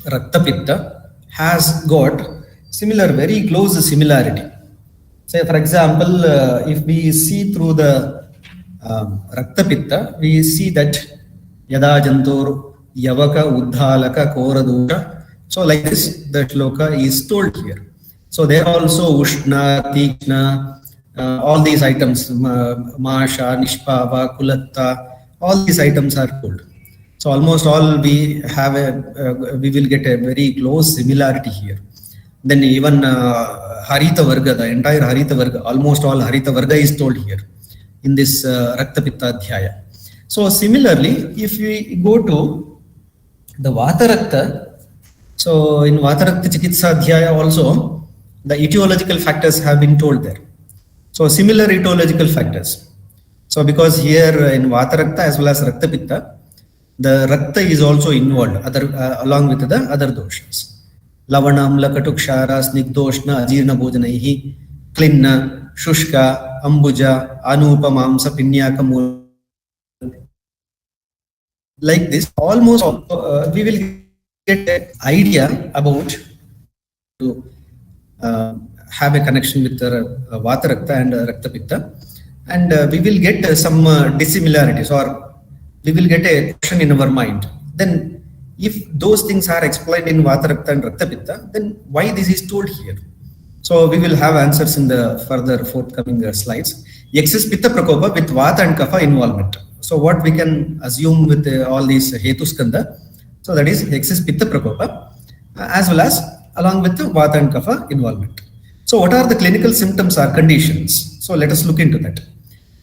rakta pitta has got similar, very close similarity. Say for example, if we see through the Rakta Pitta, we see that Yada Jantur Yavaka Uddhalaka Koradusha. So like this, the shloka is told here. So there also Ushna, Tikshna, all these items, Masha, Nishpava, Kulatta, all these items are told. So almost all we have we will get a very close similarity here. Then even Harita Varga, the entire Harita Varga, almost all Harita Varga is told here in this Rakta Pitta Adhyaya. So similarly, if we go to the Vata Rakta, so in Vata Rakta Chikitsa Adhyaya also, the etiological factors have been told there. So similar etiological factors. So because here in Vata Rakta as well as Rakta Pitta, the Rakta is also involved along with the other doshas. Lavana, Amla, Katukshara, Snigdoshna, Ajirna Bhojanaihi, Klinna, Shushka, Ambuja, Anupa, Mamsa, Pinyaka, like this, almost we will get an idea about to have a connection with the Vata Rakta and Rakta Pitta, and we will get some dissimilarities, or we will get a question in our mind. Then if those things are explained in Vata Rakta and Rakta Pitta, then why this is told here? So we will have answers in the further forthcoming slides. Excess Pitta Prakopa with Vata and Kapha involvement. So what we can assume with all these Hetu Skanda, so that is excess Pitta Prakopa as well as along with the Vata and Kapha involvement. So what are the clinical symptoms or conditions? So let us look into that.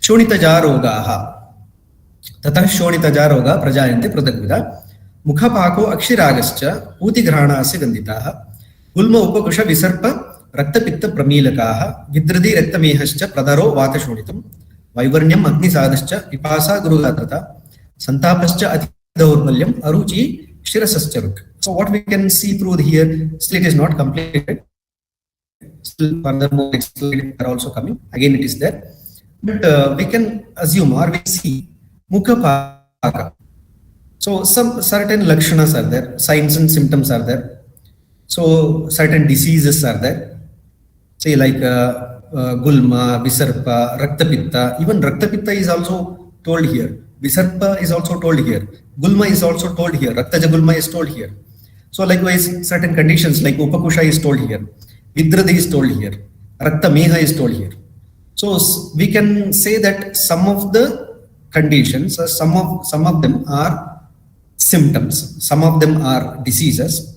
Shonitaja Rogaha. Tatah Shonitaja Roga Prajayante Pradagvida. Mukhapako Akshiragascha Utigrhanasya Ganditaha. Gulma Upakusha Visarpa Rakta Pitta Pramilakaha. Vidradi Rektamehascha Pradaro Vata Shonitam. Vaivarnyam Agni Sadascha Pipasa Gurugatrata. Santapascha Atidaurmalyam Aruchi Shirasascharuk. So what we can see through here, still it is not completed. Still furthermore explained are also coming. Again it is there. But we can assume or we see Mukhapaka. So some certain lakshanas are there, signs and symptoms are there. So certain diseases are there. Say like Gulma, Visarpa, Rakta Pitta. Even Rakta Pitta is also told here. Visarpa is also told here. Gulma is also told here. Raktaja Gulma is told here. So likewise, certain conditions like Upakusha is told here. Vidradi is told here. Rakta Meha is told here. So we can say that some of the conditions, some of them are symptoms, some of them are diseases.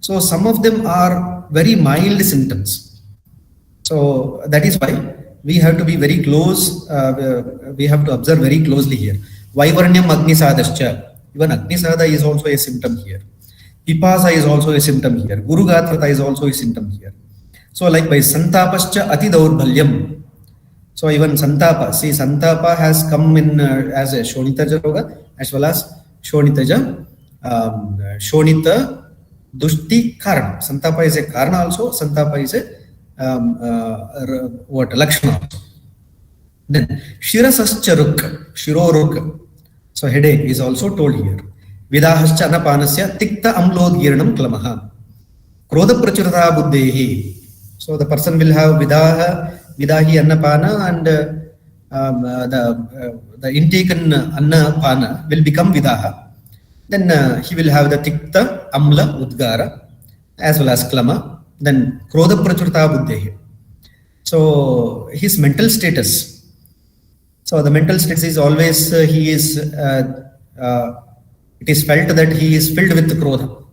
So some of them are very mild symptoms. So that is why we have to be very close, we have to observe very closely here. Vaivarnyam Agnisadascha, even Agnisada is also a symptom here. Pipasa is also a symptom here. Gurugatrata is also a symptom here. So likewise, Santapascha Atidaurbalyam. So even Santapa, see Santapa has come in as a Shonitaja Roga as well as Shonita Dushti Karna. Santapa is a Karna also, Santapa is a what Lakshana also. Then Shirasascharuk, Shiroruk. So headache is also told here. Vidahascha Anapanasya Tikta Amlodgirnam Klamaha. Krodha Prachurata Buddhehi. So the person will have Vidahi Annapana, and the intaken Annapana will become Vidaha. Then he will have the Tikta, Amla, Udgara as well as Klama. Then Krodha Prachurta Buddhehi. So his mental status. So the mental status is always it is felt that he is filled with Krodha.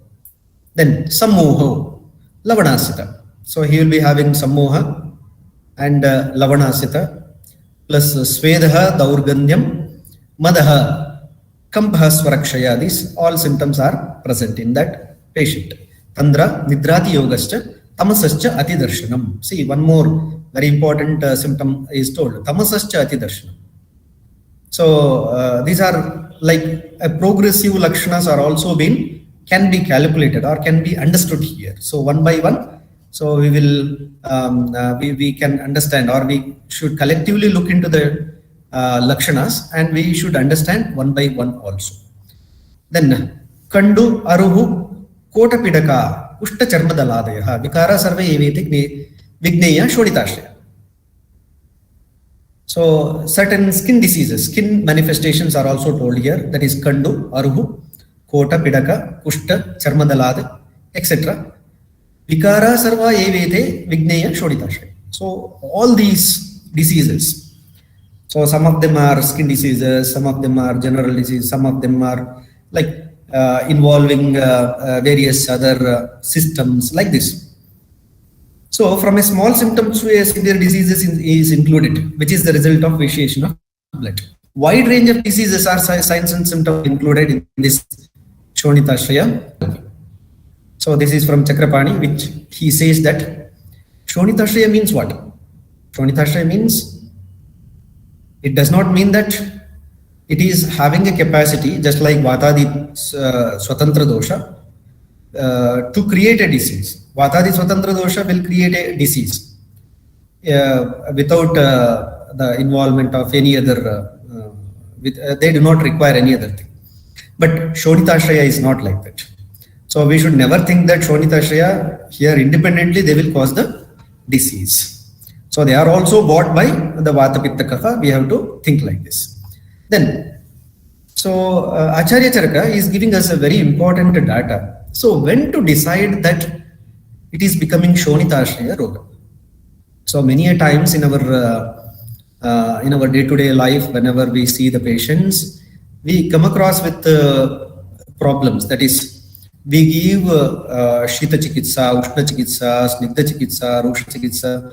Then Sammoho, Lavanasita. So he will be having Sammoha and Lavanasita plus Svedha, Daurganyam, Madaha, Kampha, Swarakshaya. These all symptoms are present in that patient. Tandra, Nidrati Yogascha, Tamasascha Atidarshanam. See, one more very important symptom is told. Tamasascha Atidarshanam. So these are like progressive lakshanas are also can be calculated or can be understood here. So one by one, so we will we can understand, or we should collectively look into the lakshanas and we should understand one by one also. Then Kandu Aruhu Kota Pidaka Ushta Charmadaladayaha Vikara Sarva Eviti Vigneya Shoditashya. So certain skin diseases, skin manifestations are also told here. That is Kandu, Aruhu, Kota, Pidaka, Kushta, Charmadalad, etc. Vikara sarva evete vigneya shoditashaya. So all these diseases. So some of them are skin diseases, some of them are general disease, some of them are like involving various other systems like this. So from a small symptom to a severe disease is included, which is the result of vitiation of blood. Wide range of diseases are signs and symptoms included in this Shonitashraya. So this is from Chakrapani, which he says that Shonitashraya means what? Shonitashraya means, it does not mean that it is having a capacity, just like Vatadi Swatantra dosha, to create a disease. Vatadi Swatantra dosha will create a disease without the involvement of any other, they do not require any other thing. But Shonitashraya is not like that. So we should never think that Shonitashraya here independently they will cause the disease. So they are also bought by the Vata Pitta Kapha. We have to think like this. Then, so Acharya Charaka is giving us a very important data. So when to decide that it is becoming Shonitashraya Roga? So many a times in our day-to-day life, whenever we see the patients, we come across with problems. That is, we give Shita Chikitsa, Ushna Chikitsa, Snigdha Chikitsa, Rosha Chikitsa.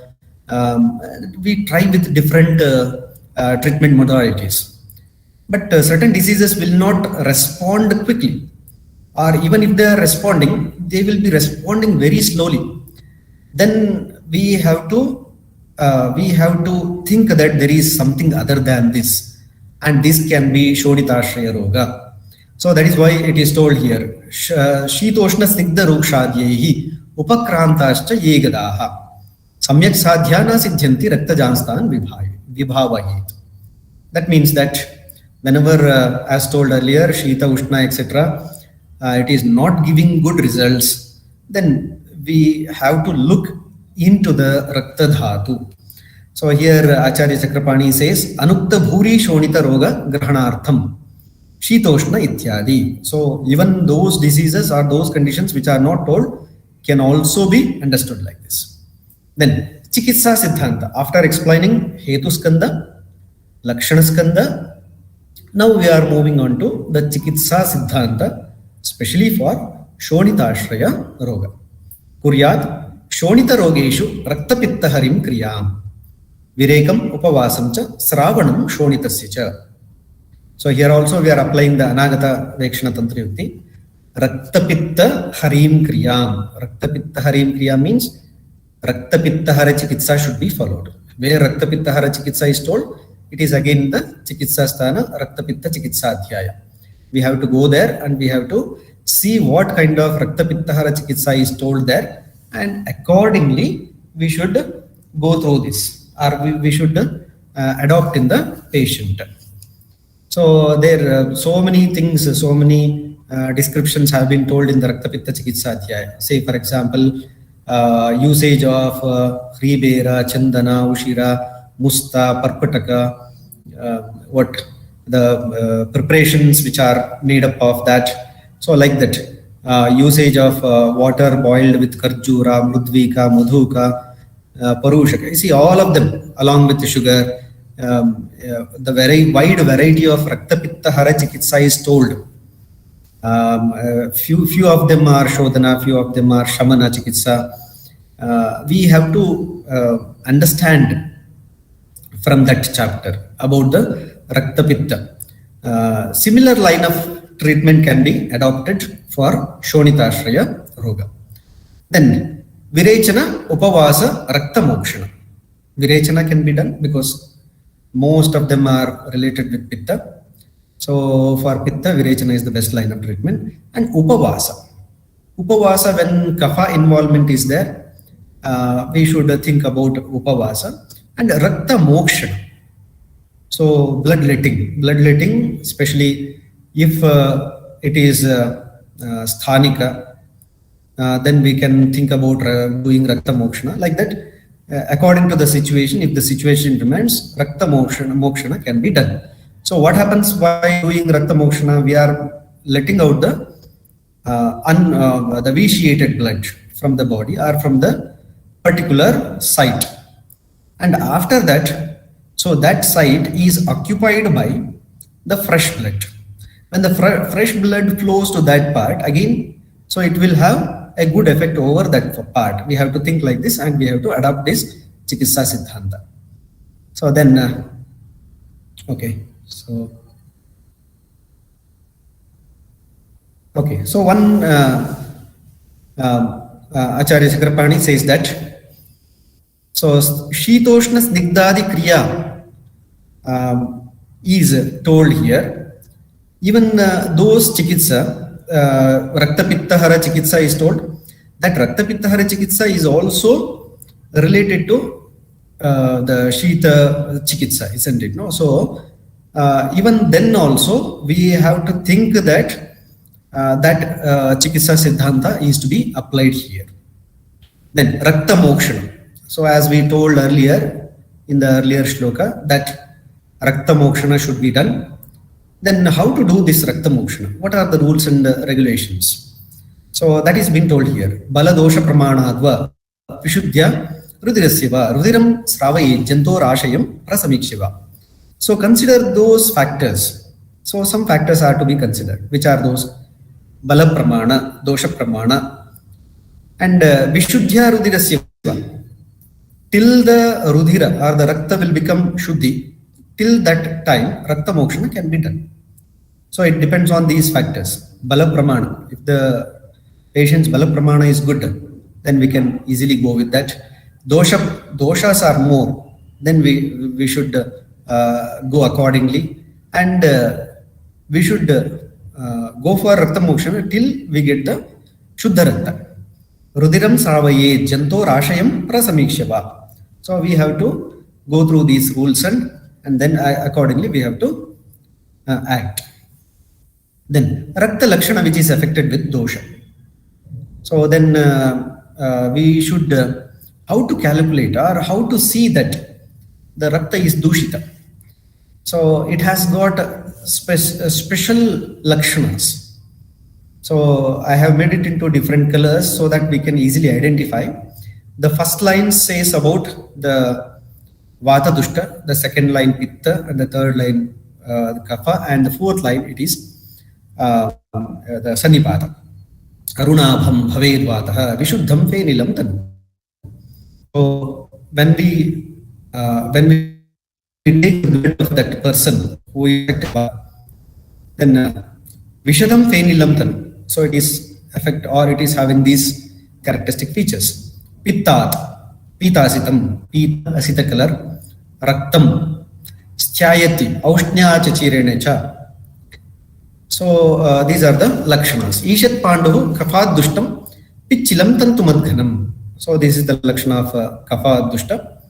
We try with different treatment modalities. But certain diseases will not respond quickly. Or even if they are responding, they will be responding very slowly. Then we have to think that there is something other than this. And this can be Shonitashraya Roga. So that is why it is told here, Shitoshna Snigdha Rukshadyehi Upakrantascha Yegadaha Samyak Sadhyana Siddhyanti Raktajanstan Vibhavayet. That means that whenever, as told earlier, Shita, Ushna, etc., it is not giving good results, then we have to look into the Rakta Dhatu. So here Acharya Chakrapani says, Anukta Bhuri Shonita Roga Grahanartham Shitoshna Ityadi. So even those diseases or those conditions which are not told can also be understood like this. Then Chikitsa Siddhanta. After explaining Hetu Skanda, Lakshana Skanda, now we are moving on to the Chikitsa Siddhanta, especially for Shonitashraya Roga. Kuryat Shonita Rogeshu Raktapitta Harim Kriyam Virekam Upavasam cha Sravanam Shonitasya cha. So here also we are applying the Anagata Vekshana Tantra Yukti. Raktapitta Harim Kriyam. Raktapitta Harim Kriyam means Raktapitta Hara Chikitsa should be followed. Where Raktapitta Hara Chikitsa is told, it is again the Chikitsa Sthana Raktapitta Chikitsa Adhyaya. We have to go there and we have to see what kind of Raktapitta Hara Chikitsa is told there, and accordingly we should go through this, or we should adopt in the patient. So there are so many things, so many descriptions have been told in the Raktapitta Chikitsa Adhyaya. Say for example, usage of Hribera, Chandana, Ushira, Musta, Parpataka, what the preparations which are made up of that. So like that, usage of water boiled with Karjura, Mrudvika, Madhuka, Parushaka. You see all of them along with the sugar. The very wide variety of Raktapitta Hara Chikitsa is told. Few of them are Shodhana, few of them are Shamana Chikitsa. We have to understand from that chapter about the Raktapitta. Similar line of treatment can be adopted for Shonitashraya Roga. Then Virechana, Upavasa, Rakta Mokshana. Virechana can be done because most of them are related with Pitta. So for Pitta, Virechana is the best line of treatment. And Upavasa. Upavasa, when Kapha involvement is there, we should think about Upavasa. And Rakta Mokshana. So bloodletting, especially if it is Sthanika, then we can think about doing Rakta Mokshana. Like that, according to the situation, if the situation remains, Rakta Mokshana can be done. So what happens by doing Rakta Mokshana? We are letting out the vitiated blood from the body or from the particular site. And after that, so that site is occupied by the fresh blood. When the fresh blood flows to that part, again, so it will have a good effect over that part. We have to think like this, and we have to adopt this Chikitsa Siddhanta. So then, okay, so one Acharya Chakrapani says that, so Shitoshna Snigdhadi Kriya is told here. Even those Chikitsa, Rakta Pitta Hara Chikitsa is told, that Rakta Pitta Hara Chikitsa is also related to the Shita Chikitsa, isn't it? No? So even then also we have to think that Chikitsa Siddhanta is to be applied here. Then Rakta Mokshana. So as we told earlier in the earlier shloka, that Rakta Mokshana should be done. Then how to do this Rakta Mokshana? What are the rules and regulations? So that is being told here. Bala dosha pramanadva vishuddhya rudirasya rudiram sravaye janto rashayam prasamikshava. So consider those factors. So some factors are to be considered. Which are those? Bala pramana, dosha pramana, and vishuddhya rudirasya. Till the rudhira or the rakta will become shuddhi, till that time Rakta Mokshana can be done. So it depends on these factors. Bala Pramana. If the patient's Bala Pramana is good, then we can easily go with that. Doshas are more, then we should go accordingly. And we should go for Rakta Mokshana till we get the Shuddha Rakta. Rudiram Saravaye Janto Rashayam Prasamikshava. So we have to go through these rules and then accordingly we have to act. Then Rakta Lakshana, which is affected with dosha. So then we should how to calculate or how to see that the Rakta is Dushita. So it has got special Lakshanas. So I have made it into different colors so that we can easily identify. The first line says about the Vata Dushta, the second line Pitta, and the third line Kapha, and the fourth line it is the Sannipata. Karunabham Bhaved Vataha Vishuddham Fenilam Tanu. So when we take the blood of that person who is then Vishadam Fenilam Tanu. So it is effect or it is having these characteristic features. Pittat, Pitasitam, Pita Asita color, Raktam, Sthayati, Aushnya Chachirenecha. So these are the Lakshanas. Ishat Pandavu, Kapha Dushtam, Pichilam Tantumadghanam. So this is the Lakshana of Kapha Dushta.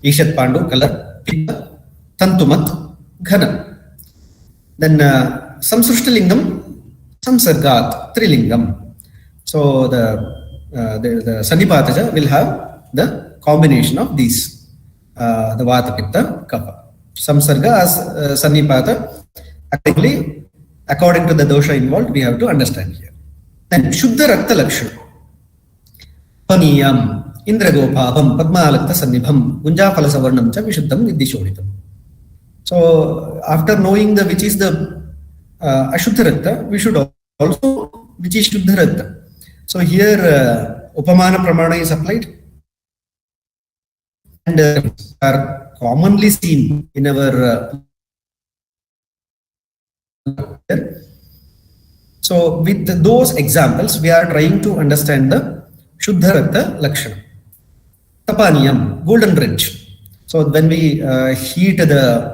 Ishat Pandu color, Pitta, Tantumat, Ghanam. Then Samsrushtalingam, Samsargat, Trilingam. So the Sannipataja will have the combination of these, the Vata, Pitta, Kapha. Samsarga as Sannipata. According to the dosha involved, we have to understand here. Then Shuddha Rakta Lakshana. Paniyam, Indragopabham, Padmalakta Sannibham, Gunjaphala Savarnam cha Vishuddham Viddhishonitam. So after knowing which is the Ashuddha Rakta, we should also which is Shuddha Rakta. So here Upamana Pramana is applied and are commonly seen in our so with those examples we are trying to understand the Shuddha Rakta Lakshana. Tapaniyam, golden red. So when we heat the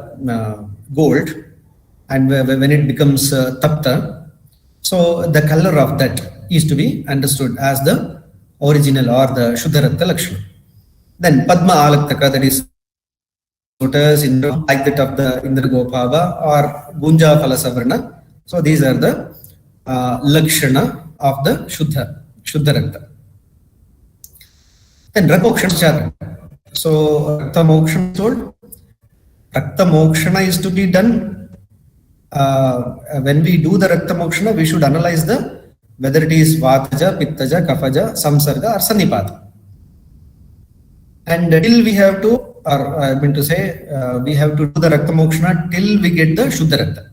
gold and when it becomes tapta, so the color of that is to be understood as the original or the Shuddha Rakta Lakshana. Then Padma Alaktaka, that is lotus, like that of the Indragopava or Gunja Phalasavarna. So these are the Lakshana of the Shuddha Rakta. Then Rakokshana. So Rakta Mokshana is told. Rakta Mokshana is to be done. When we do the Rakta Mokshana, we should analyze whether it is Vataja, Pittaja, Kafaja, Samsarga or Sannipata. And till we have to, or I mean to say, we have to do the Rakta Mokshana till we get the Shuddha Rakta.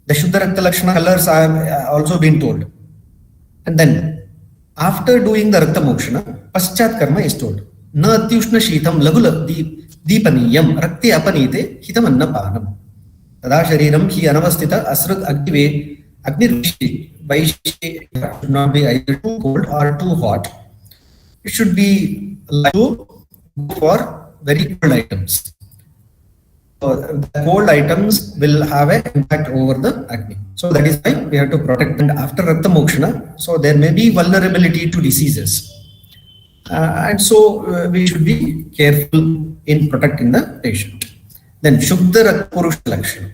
The Shuddha Rakta Lakshana colors are also been told. And then, after doing the Rakta Mokshana, Paschat Karma is told. Na Atyushna Shitam Lagula Deepaniyam Rakti Apanite Hitam Annapanam. Tada Shariram Hi Anavastita Asrag Agnive Agnir Vaishi should not be either too cold or too hot. It should be like to go for very cold items. So the cold items will have an impact over the Agni. So that is why we have to protect. And after Rakta Mokshana, so there may be vulnerability to diseases. And so we should be careful in protecting the patient. Then Shuddha Rakta Purusha Lakshana.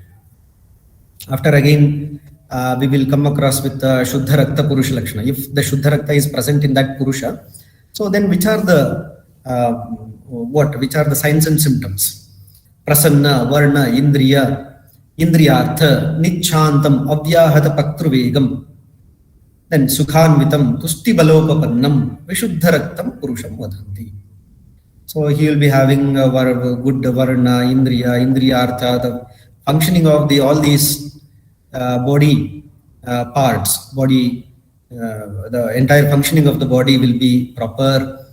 After again, we will come across with the Shuddha Rakta Purusha Lakshana. If the Shuddha Rakta is present in that Purusha, so then which are the signs and symptoms? Prasanna, Varna, Indriyartha, Nicchantam, Avyahata Paktruvegam, then Sukhanvitam, Tusti Balopapannam, Vishuddharaktam Purusham Vadanti. So he will be having a good Varna, Indriyartha, the functioning of all these body parts, the entire functioning of the body will be proper.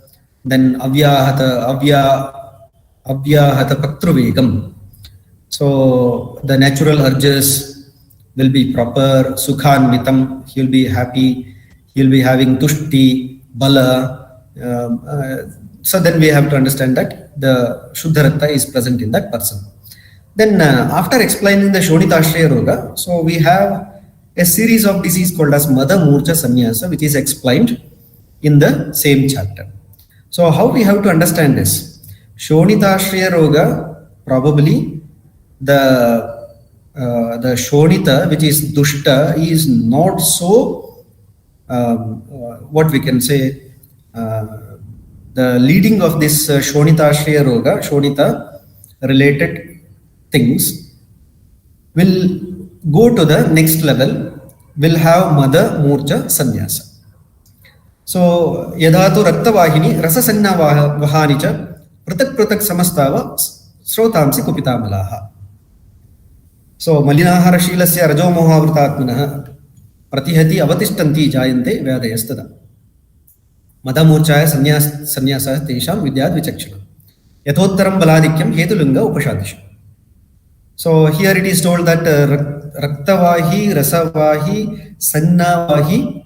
Then Avyahata Paktruvegam. So the natural urges will be proper. Sukhanvitam, he will be happy. He will be having Tushti, Bala. So then we have to understand that the Shuddha Rakta is present in that person. Then after explaining the Shonitashriya Roga, so we have a series of disease called as Mada Murcha Sannyasa, which is explained in the same chapter. So how we have to understand this? Shonitashriya Roga, probably the Shonita, which is Dushta, is not so, what we can say, the leading of this Shonitashriya Roga, Shonita related things, will go to the next level, will have Mada Murcha Sannyasa. So, Yadhatu Raktavahini, Rasasanna Vahanicha, Pratak Samastava, Srotamsi Kupitamalaha. So, Malinahara Shilasya Rajo Mohavrutatmanaha, Pratihati Avatistanti Jayante Vyadayastada. Mada Murchaya Sannyasa Tesham Vidyad Vichakshana. Yathottaram Baladikyam Hetulunga Upashadisha. So, here it is told that Raktavahi, Rasavahi, Sannavahi,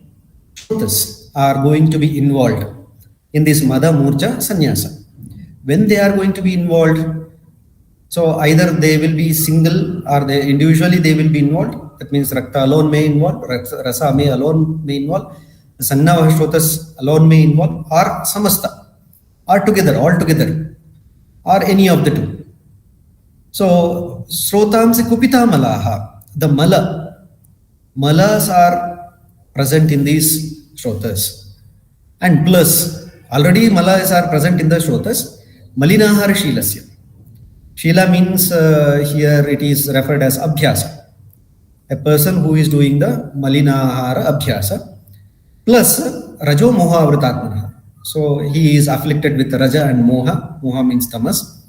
Shotas are going to be involved in this Mada Murcha Sannyasa. When they are going to be involved, so either they will be single or individually they will be involved. That means Rakta alone may involve, Rasa may alone may involve, Sannava Shrotas alone may involve, or Samasta, or together, all together, or any of the two. So Srotamsi Kupita Malaha, the Malas are present in these Shrotas. And plus, already Malas are present in the Shrotas, Malinahara Shilasya. Shila means here it is referred as Abhyasa. A person who is doing the Malinahara Abhyasa plus Rajo Moha Avritatmanaha. So he is afflicted with Raja and Moha. Moha means tamas.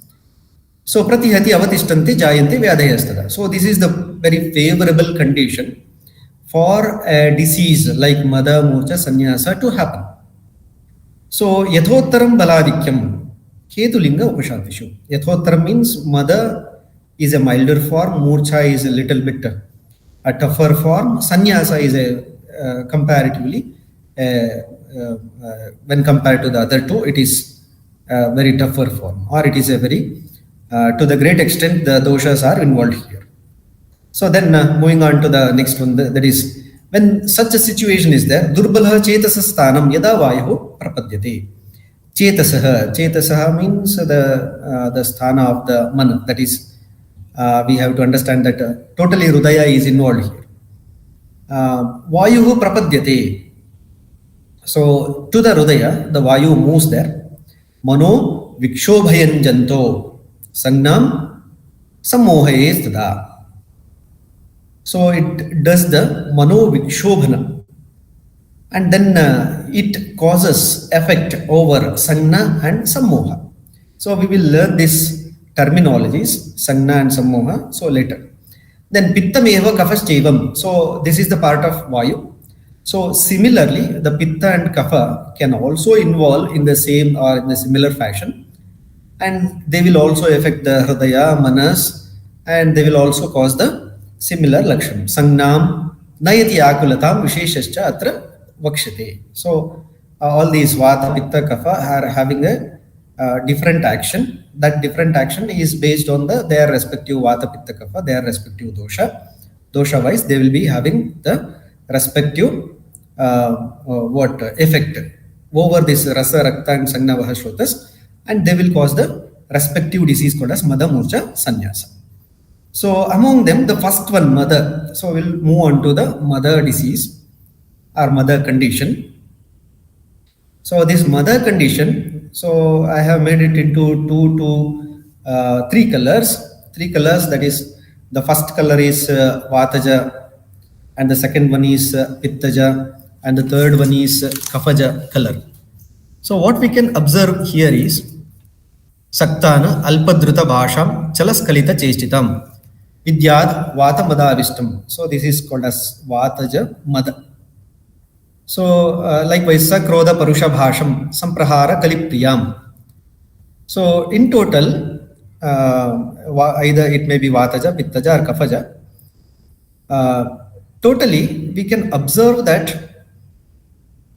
So Pratihati Avatishtanti Jayante Vyadayastada. So this is the very favorable condition for a disease like Mada Murcha Sannyasa to happen. So Yathottaram Baladikyam Ketulinga Upashatishu. Yathottaram means Mada is a milder form, Murcha is a little bit a tougher form, Sannyasa is a comparatively when compared to the other two, it is a very tougher form, or it is a very to the great extent the doshas are involved here. So then moving on to the next one, that is when such a situation is there, Durbalaha Chetasa Sthanam Yada Vayu Prapadyate. Chetasaha means the sthana of the man. That is, we have to understand that totally Hridaya is involved here. Vayu Prapadyate. So to the Hridaya, the Vayu moves there. Mano vikshobhayanjanto sangnam sammohaye tada. So it does the mano vikshobhana, and then it causes effect over sangna and sammoha. So we will learn these terminologies, sangna and sammoha, so later. Then pittam eva kaphaschaivam. So this is the part of vayu. So similarly, the pitta and kapha can also involve in the same or in a similar fashion, and they will also affect the hridaya, manas, and they will also cause the similar lakshanam. Sangnam nayati akulatam visheshascha atra vakshate. So all these vata, pitta, kapha are having a different action. That different action is based on their respective vata, pitta, kapha, their respective dosha. Dosha wise, they will be having the respective effect over this rasa, rakta and sangna, vaha, shrotas, and they will cause the respective disease called as mada, murcha, sannyasa. So among them, the first one, mother. So we'll move on to the mother disease or mother condition. So this mother condition, so I have made it into two to three colors. Three colors, that is, the first color is vataja, and the second one is pittaja, and the third one is kaphaja color. So what we can observe here is saktana alpadruta bhasham chalaskalita chestitam vidyad vata madavistam. So this is called as vataja mada. So likewise sakrodha parusha bhasham samprahara kalipriyam. So in total, either it may be vataja, pittaja or kaphaja. Totally, we can observe that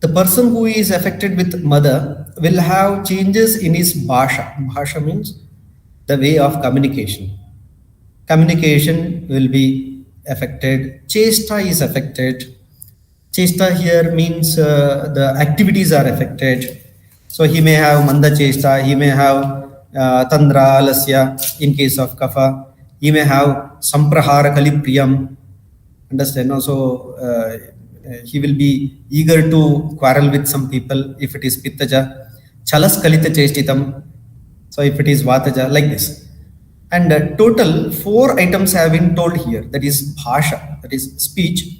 the person who is affected with mada will have changes in his bhasha. Bhasha means the way of communication. Communication will be affected. Chesta is affected. Chesta here means the activities are affected. So he may have manda chesta, he may have tandra alasya in case of kapha, he may have samprahara kalipriyam. Understand? Also, he will be eager to quarrel with some people if it is pittaja. Chalas kalita chestitam. So if it is vataja, like this. And total 4 items have been told here. That is bhasha, that is speech.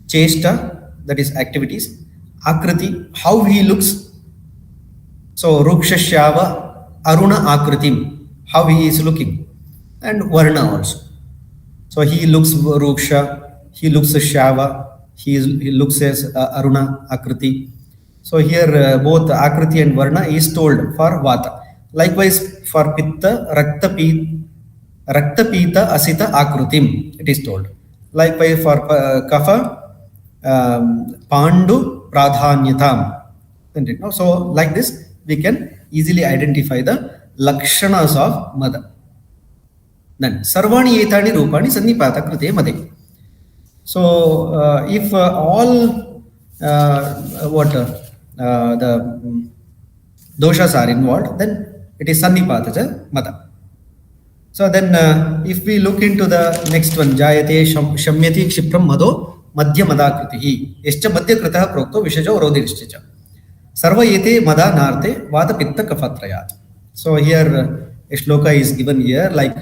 Chesta, that is activities. Akriti, how he looks. So ruksha shyava aruna akritim, how he is looking. And varna also. So he looks ruksha, he looks as shava, he looks as aruna akriti. So here both akriti and varna is told for vata. Likewise for pitta rakta pita asita akrutim, it is told. Likewise for kapha pandu pradhanyatam. So like this we can easily identify the lakshanas of mada. Then sarvani etani rupani sannipata krute made. So if all the doshas are involved, then it is sannipataja mada. So then if we look into the next one, jayate shamyati kshipram mado madhya madakritihi escha madhya kritah prokto vishajo rodhirishcha sarva ete mada narte vata pitta kaphatrayat. So here a shloka is given here, like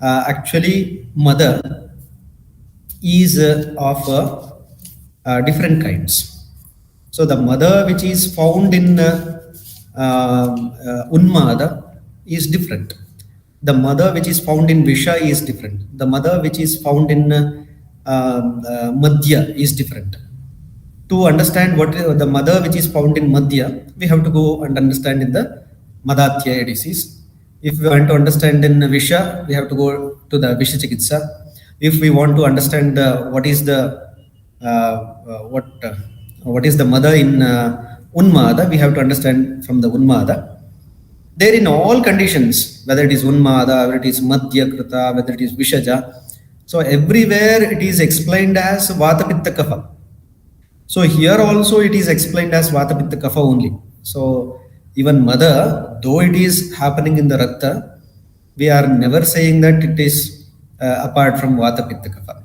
actually mada is of different kinds. So the mada which is found in unmada is different. The mada which is found in visha is different. The mada which is found in madhya is different. To understand what the mada which is found in madhya, we have to go and understand in the madatya disease. If we want to understand in visha, we have to go to the visha chikitsa. If we want to understand what is the mada in unmada, we have to understand from the unmada. There in all conditions, whether it is unmada, whether it is madhya krita, whether it is vishaja, so everywhere it is explained as vata pitta kapha. So here also it is explained as vata pitta kapha only. So even mada, though it is happening in the rakta, we are never saying that it is apart from vata pitta kapha.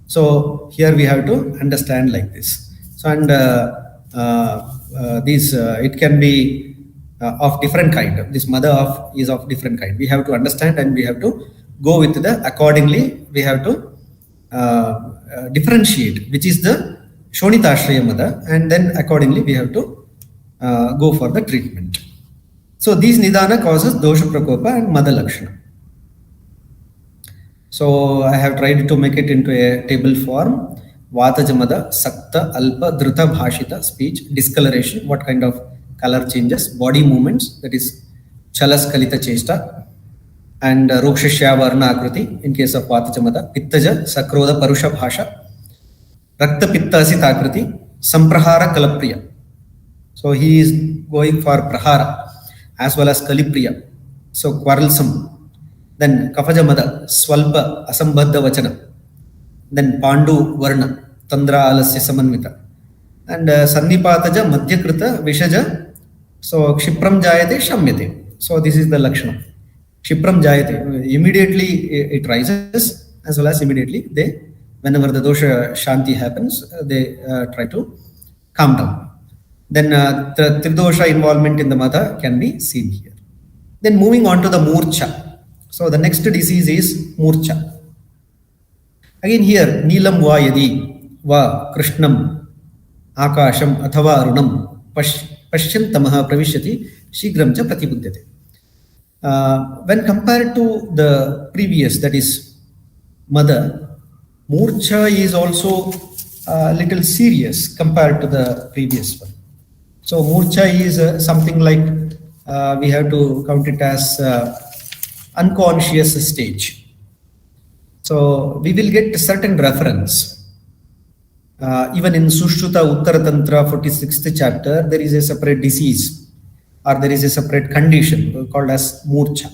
So here we have to understand like this. So and this it can be of different kind. This mother is of different kind. We have to understand and we have to go with the accordingly. We have to differentiate which is the Shonitashraya mother, and then accordingly we have to go for the treatment. So these nidana causes dosha prakopa and mother lakshana. So I have tried to make it into a table form. Vatajamada, Sakta, Alpa, Dhruta, Bhashita, speech, discoloration, what kind of color changes, body movements, that is Chalas Kalita Chesta, and Rokshashya Varna Akruti in case of Vatajamada, Pittaja, Sakroda, Parusha Bhasha, Rakta Pitta Asita Akruti, Samprahara Kalapriya. So he is going for Prahara as well as Kalipriya. So quarrelsome. Then Kafajamada, Swalpa, Asambadha Vachana. Then Pandu Varna, Tandra Alasya Samanvita. And Sannipataja, Madhyakrita, Vishaja. So Kshipram Jayate, Shamyate. So this is the Lakshana. Kshipram Jayate. Immediately it rises, as well as immediately they, whenever the dosha Shanti happens, they try to calm down. Then the Tridosha involvement in the mother can be seen here. Then moving on to the Murcha. So the next disease is Murcha. Again here, Neelam va yadi va Krishnam Akasham athava arunam pashyantamaha pravishyati shigram cha pratibuddhate. When compared to the previous, that is mother, Murcha is also a little serious compared to the previous one. So Murcha is something like we have to count it as unconscious stage. So we will get a certain reference. Even in Sushruta Uttara Tantra 46th chapter, there is a separate disease or there is a separate condition called as Murcha.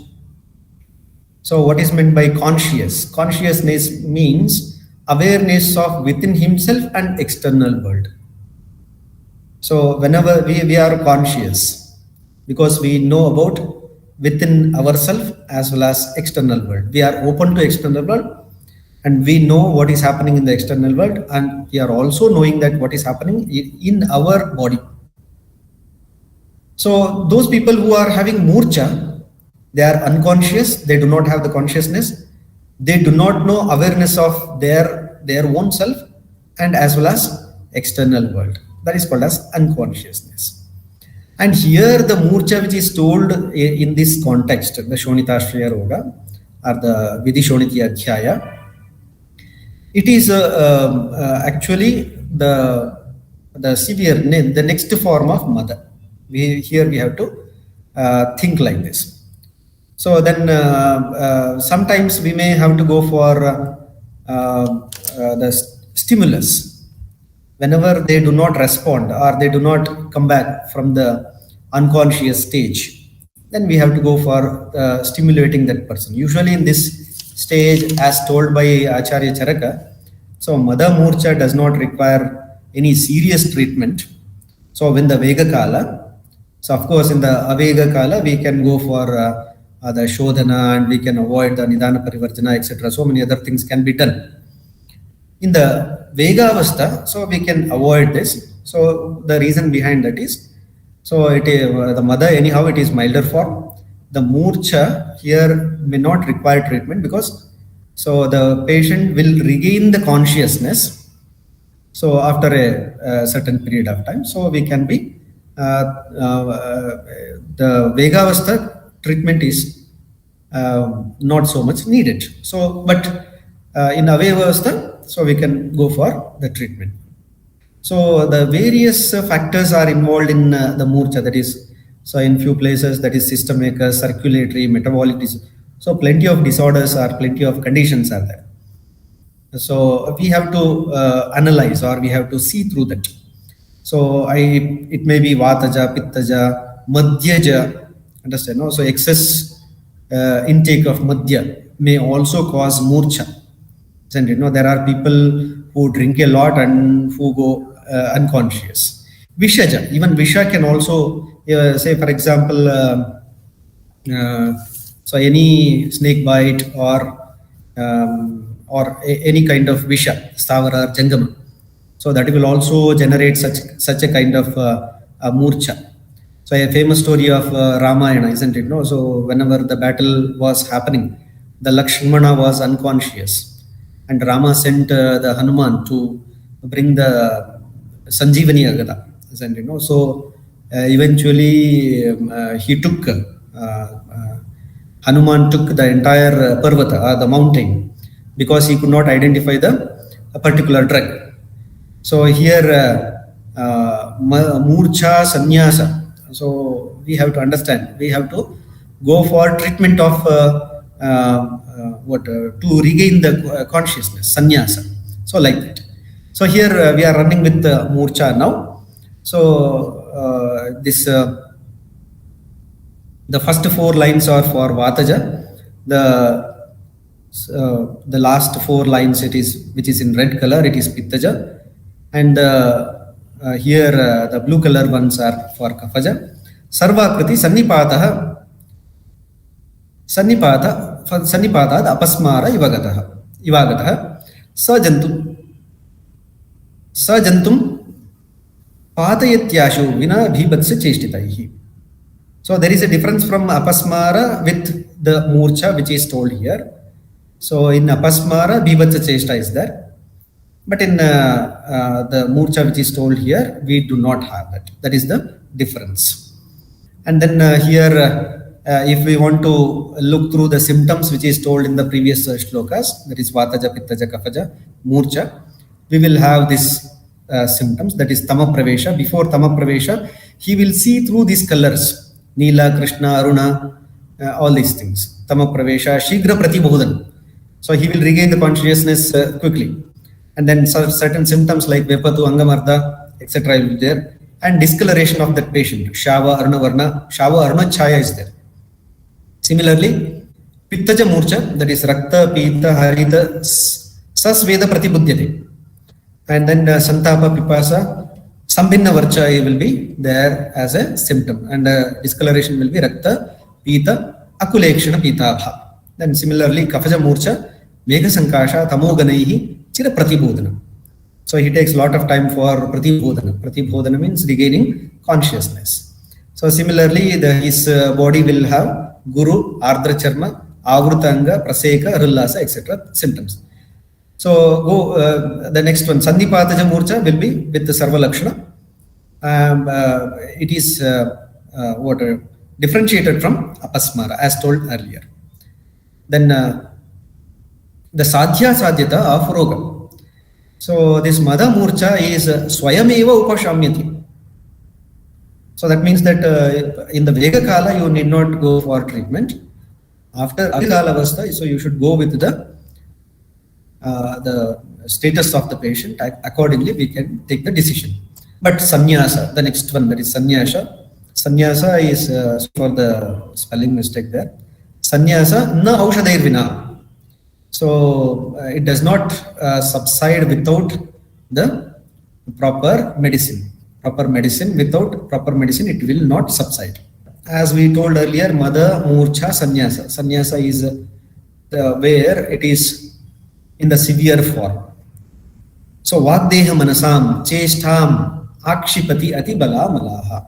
So what is meant by conscious? Consciousness means awareness of within himself and external world. So whenever we are conscious, because we know about within ourselves as well as external world. We are open to external world and we know what is happening in the external world, and we are also knowing that what is happening in our body. So those people who are having Murcha, they are unconscious, they do not have the consciousness, they do not know awareness of their own self and as well as external world. That is called as unconsciousness. And here the Murcha which is told in this context, the Shonitashraya Roga or the Vidhi Shonitya Adhyaya, it is actually the severe, the next form of mother. Here we have to think like this. So then sometimes we may have to go for the stimulus. Whenever they do not respond or they do not come back from the unconscious stage, then we have to go for stimulating that person. Usually in this stage, as told by Acharya Charaka, so Mother Murcha does not require any serious treatment. So when the Vega Kala, so of course in the Avega Kala, we can go for the Shodhana and we can avoid the Nidana Parivarjana, etc. So many other things can be done. In the Vega Avastha, so we can avoid this. So the reason behind that is, so it is, the mother anyhow it is milder form. The Murcha here may not require treatment because so the patient will regain the consciousness. So after a certain period of time, so we can be the Vega Avastha treatment is not so much needed. So but in Aveva Avastha, so we can go for the treatment. So the various factors are involved in the Murcha, that is, so in few places that is systemic, circulatory, metabolic disease. So plenty of disorders are, plenty of conditions are there. So we have to analyze or we have to see through that. So it may be Vataja, Pittaja, Madhyaja, understand? No? So excess intake of Madhya may also cause Murcha. And you know, there are people who drink a lot and who go unconscious. Vishaja, even Visha can also, say for example, so any snake bite or any kind of Visha, Stavara or Jangama. So that will also generate such a kind of Murcha. So a famous story of Ramayana, isn't it? No. So whenever the battle was happening, the Lakshmana was unconscious, and Rama sent the Hanuman to bring the Sanjeevani Agada, isn't it? No. So eventually he took Hanuman took the entire Parvata, the mountain, because he could not identify a particular drug. So here Murcha Sannyasa. So we have to understand, we have to go for treatment of to regain the consciousness, sannyasa. So like that. So here we are running with Murcha now. So this the first 4 lines are for Vataja. The last 4 lines, it is which is in red color, it is Pittaja, and here the blue color ones are for Kafaja. Sarvakriti Sannipata apasmara ivagataha sajantum patayatyashu vina bhibatsa cheshtitaihi. So there is a difference from apasmara with the murcha which is told here. So in apasmara bhibatsa cheshta is there. But in the murcha which is told here, we do not have that. That is the difference. And then here, if we want to look through the symptoms which is told in the previous shlokas, that is Vataja, Pittaja, Kafaja, Murcha, we will have these symptoms, that is Tama Pravesha. Before Tama Pravesha, he will see through these colors, Neela, Krishna, Aruna, all these things. Tama Pravesha, Shigra Pratibodhan. So he will regain the consciousness quickly. And then certain symptoms like Vepatu, Angamarda, etc. will be there. And discoloration of that patient. Shava, Aruna, Varna, Shava, Aruna, Chaya is there. Similarly, Pittaja Murcha, that is Rakta, Pita, Harita, Sasveda Pratibuddhyate. And then Santapa, Pipasa, Sambhinna Varcha will be there as a symptom. And discoloration will be Rakta, Pita, Akulekshana, Pitabha. Then similarly, Kafaja Murcha, Megha Sankasha, Tamoganaihi, Chira Pratibodhana. So he takes a lot of time for Pratibodhana. Pratibodhana means regaining consciousness. So similarly, his body will have Guru, Ardra Charma, Avrutanga, Praseka, Rillasa, etc. symptoms. So go the next one, Sannipataja Murcha will be with the Sarva Lakshana. It is differentiated from Apasmara as told earlier. Then the Sadhya Sadhyata of Roga. So this Mada Murcha is Swayameva Upashamyati. So that means that in the Vega Kala you need not go for treatment. After Adhikala Avastha, so you should go with the status of the patient. Accordingly, we can take the decision. But Sannyasa, the next one, that is Sannyasa. Sannyasa is for the spelling mistake there. Sannyasa na aushadair vina. So it does not subside without the proper medicine. Without proper medicine, it will not subside. As we told earlier, Mada, Murcha, Sannyasa. Sannyasa is where it is in the severe form. So Vagdeha Manasam, Cheshtam, Akshipati Ati Bala Malaha.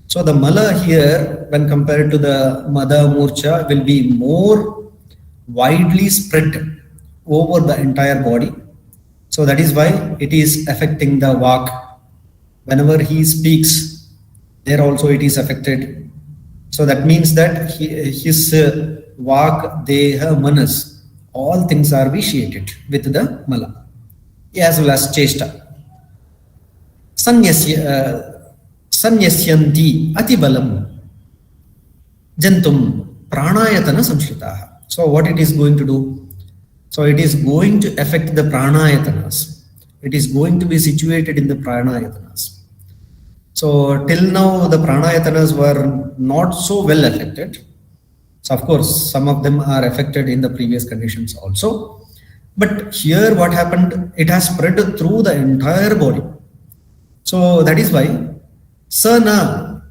So the Mala here, when compared to the Mada, Murcha, will be more widely spread over the entire body. So that is why it is affecting the Vak. Whenever he speaks, there also it is affected. So that means that his Vak, Deha, Manas, all things are vitiated with the Mala, as well as Cheshta. Sanyasyanti Atibalam Jantum Pranayatana Samshritaha. So what it is going to do? So it is going to affect the pranayatanas. It is going to be situated in the pranayatanas. So till now the pranayatanas were not so well affected. So of course some of them are affected in the previous conditions also. But here what happened? It has spread through the entire body. So that is why Sana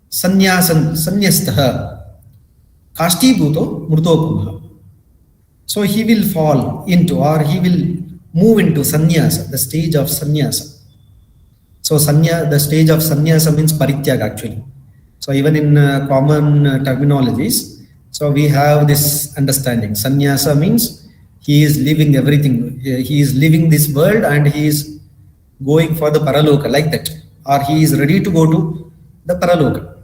Sanyastaha Kashti-bhuto murtopumha. So he will fall into, or he will move into sannyasa, the stage of sannyasa. So the stage of sannyasa means parityaga actually. So even in common terminologies, so we have this understanding. Sannyasa means he is leaving everything. He is leaving this world and he is going for the paraloka, like that, or he is ready to go to the paraloka.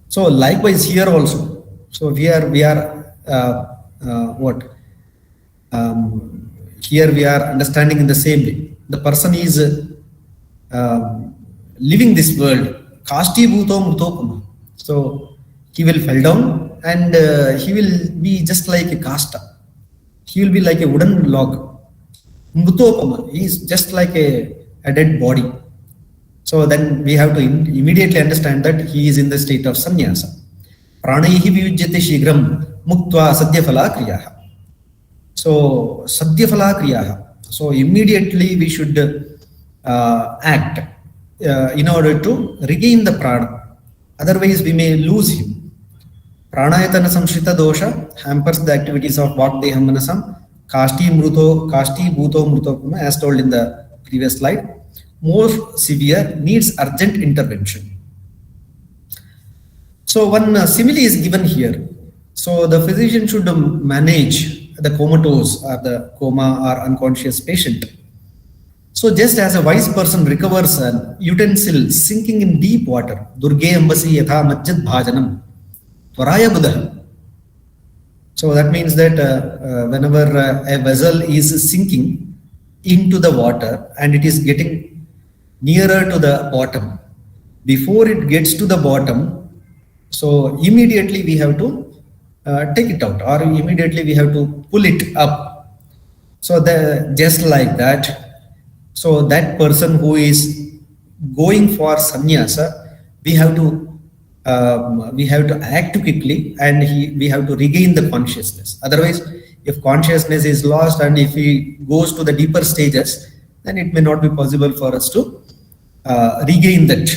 So likewise here also. So here we are here we are understanding in the same way. The person is living this world. Kasti bhuto mrutopama. So he will fall down and he will be just like a kasta. He will be like a wooden log. Mrutopama, he is just like a dead body. So then we have to immediately understand that he is in the state of sannyasa. Pranaihi viyujyate shigram muktva sadyaphala kriyaha. So sadyaphala kriyaha. So immediately we should act in order to regain the prana. Otherwise we may lose him. Pranayatana samshrita dosha hampers the activities of vakdeham manasam. Kasti bhuto mrutopama, as told in the previous slide. More severe, needs urgent intervention. So one simile is given here. So the physician should manage the comatose or the coma or unconscious patient. So just as a wise person recovers an utensil sinking in deep water, Durge ambasi yatha majjad bhajanam, tvaraya buddha. So that means that whenever a vessel is sinking into the water and it is getting nearer to the bottom, before it gets to the bottom, so immediately we have to take it out, or immediately we have to pull it up. So just like that, so that person who is going for sannyasa, we have to act quickly and we have to regain the consciousness. Otherwise, if consciousness is lost and if he goes to the deeper stages, then it may not be possible for us to regain that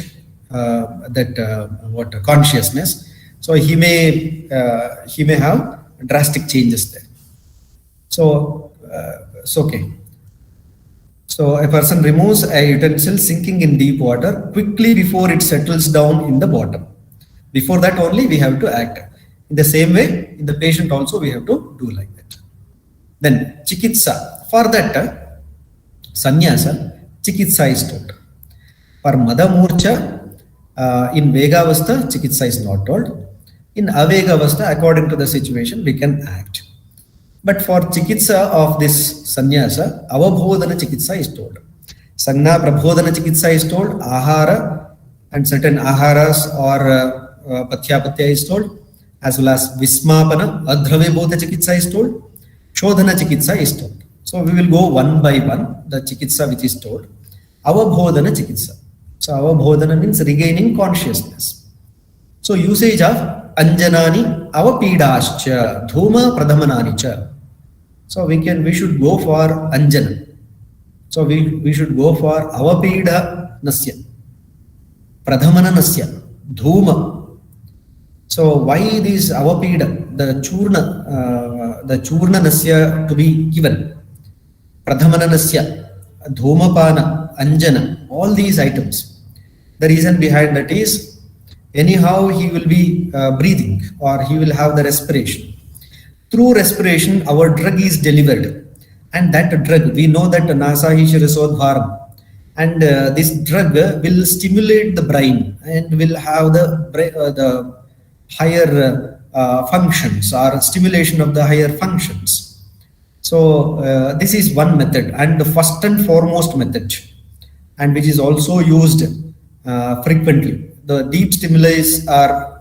consciousness. So he may have drastic changes there. So it's okay. So a person removes a utensil sinking in deep water quickly before it settles down in the bottom. Before that only we have to act. In the same way, in the patient also we have to do like that. Then chikitsa. For that, sannyasa, chikitsa is told. For madamurcha, in vegavastha, chikitsa is not told. In avegavastha, according to the situation, we can act. But for chikitsa of this sannyasa, avabhodhana chikitsa is told. Sangna prabhodhana chikitsa is told. Ahara and certain aharas or pathya is told. As well as vismapana, adhravebodha chikitsa is told. Shodhana chikitsa is told. So we will go one by one, the chikitsa which is told. Avabhodhana chikitsa. So avabhodhana means regaining consciousness. So usage of anjanani avapidascha dhuma pradhamanani cha. So we should go for anjana. So we should go for avapida nasya, pradhamana nasya, dhuma. So why this avapida, the churna nasya to be given, pradhamana nasya, dhumapana, anjana, all these items. The reason behind that is, anyhow he will be breathing or he will have the respiration. Through respiration, our drug is delivered, and that drug, we know that nasahi shirisodharam, and this drug will stimulate the brain and will have the higher functions or stimulation of the higher functions. So this is one method, and the first and foremost method, and which is also used frequently. The deep stimuli are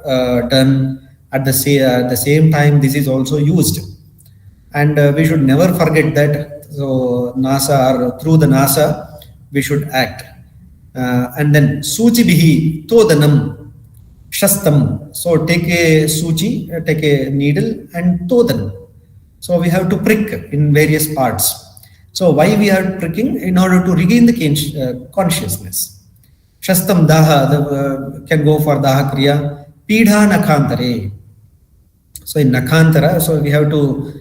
done at the same time. This is also used, and we should never forget that. So NASA, or through the NASA, we should act. And then suchi bihi todanam shastam. So take a suchi, take a needle and todan. So we have to prick in various parts. So why we are pricking? In order to regain the consciousness. Shastam daha can go for daha kriya. Pidha nakhantare. So in nakhantara, so we have to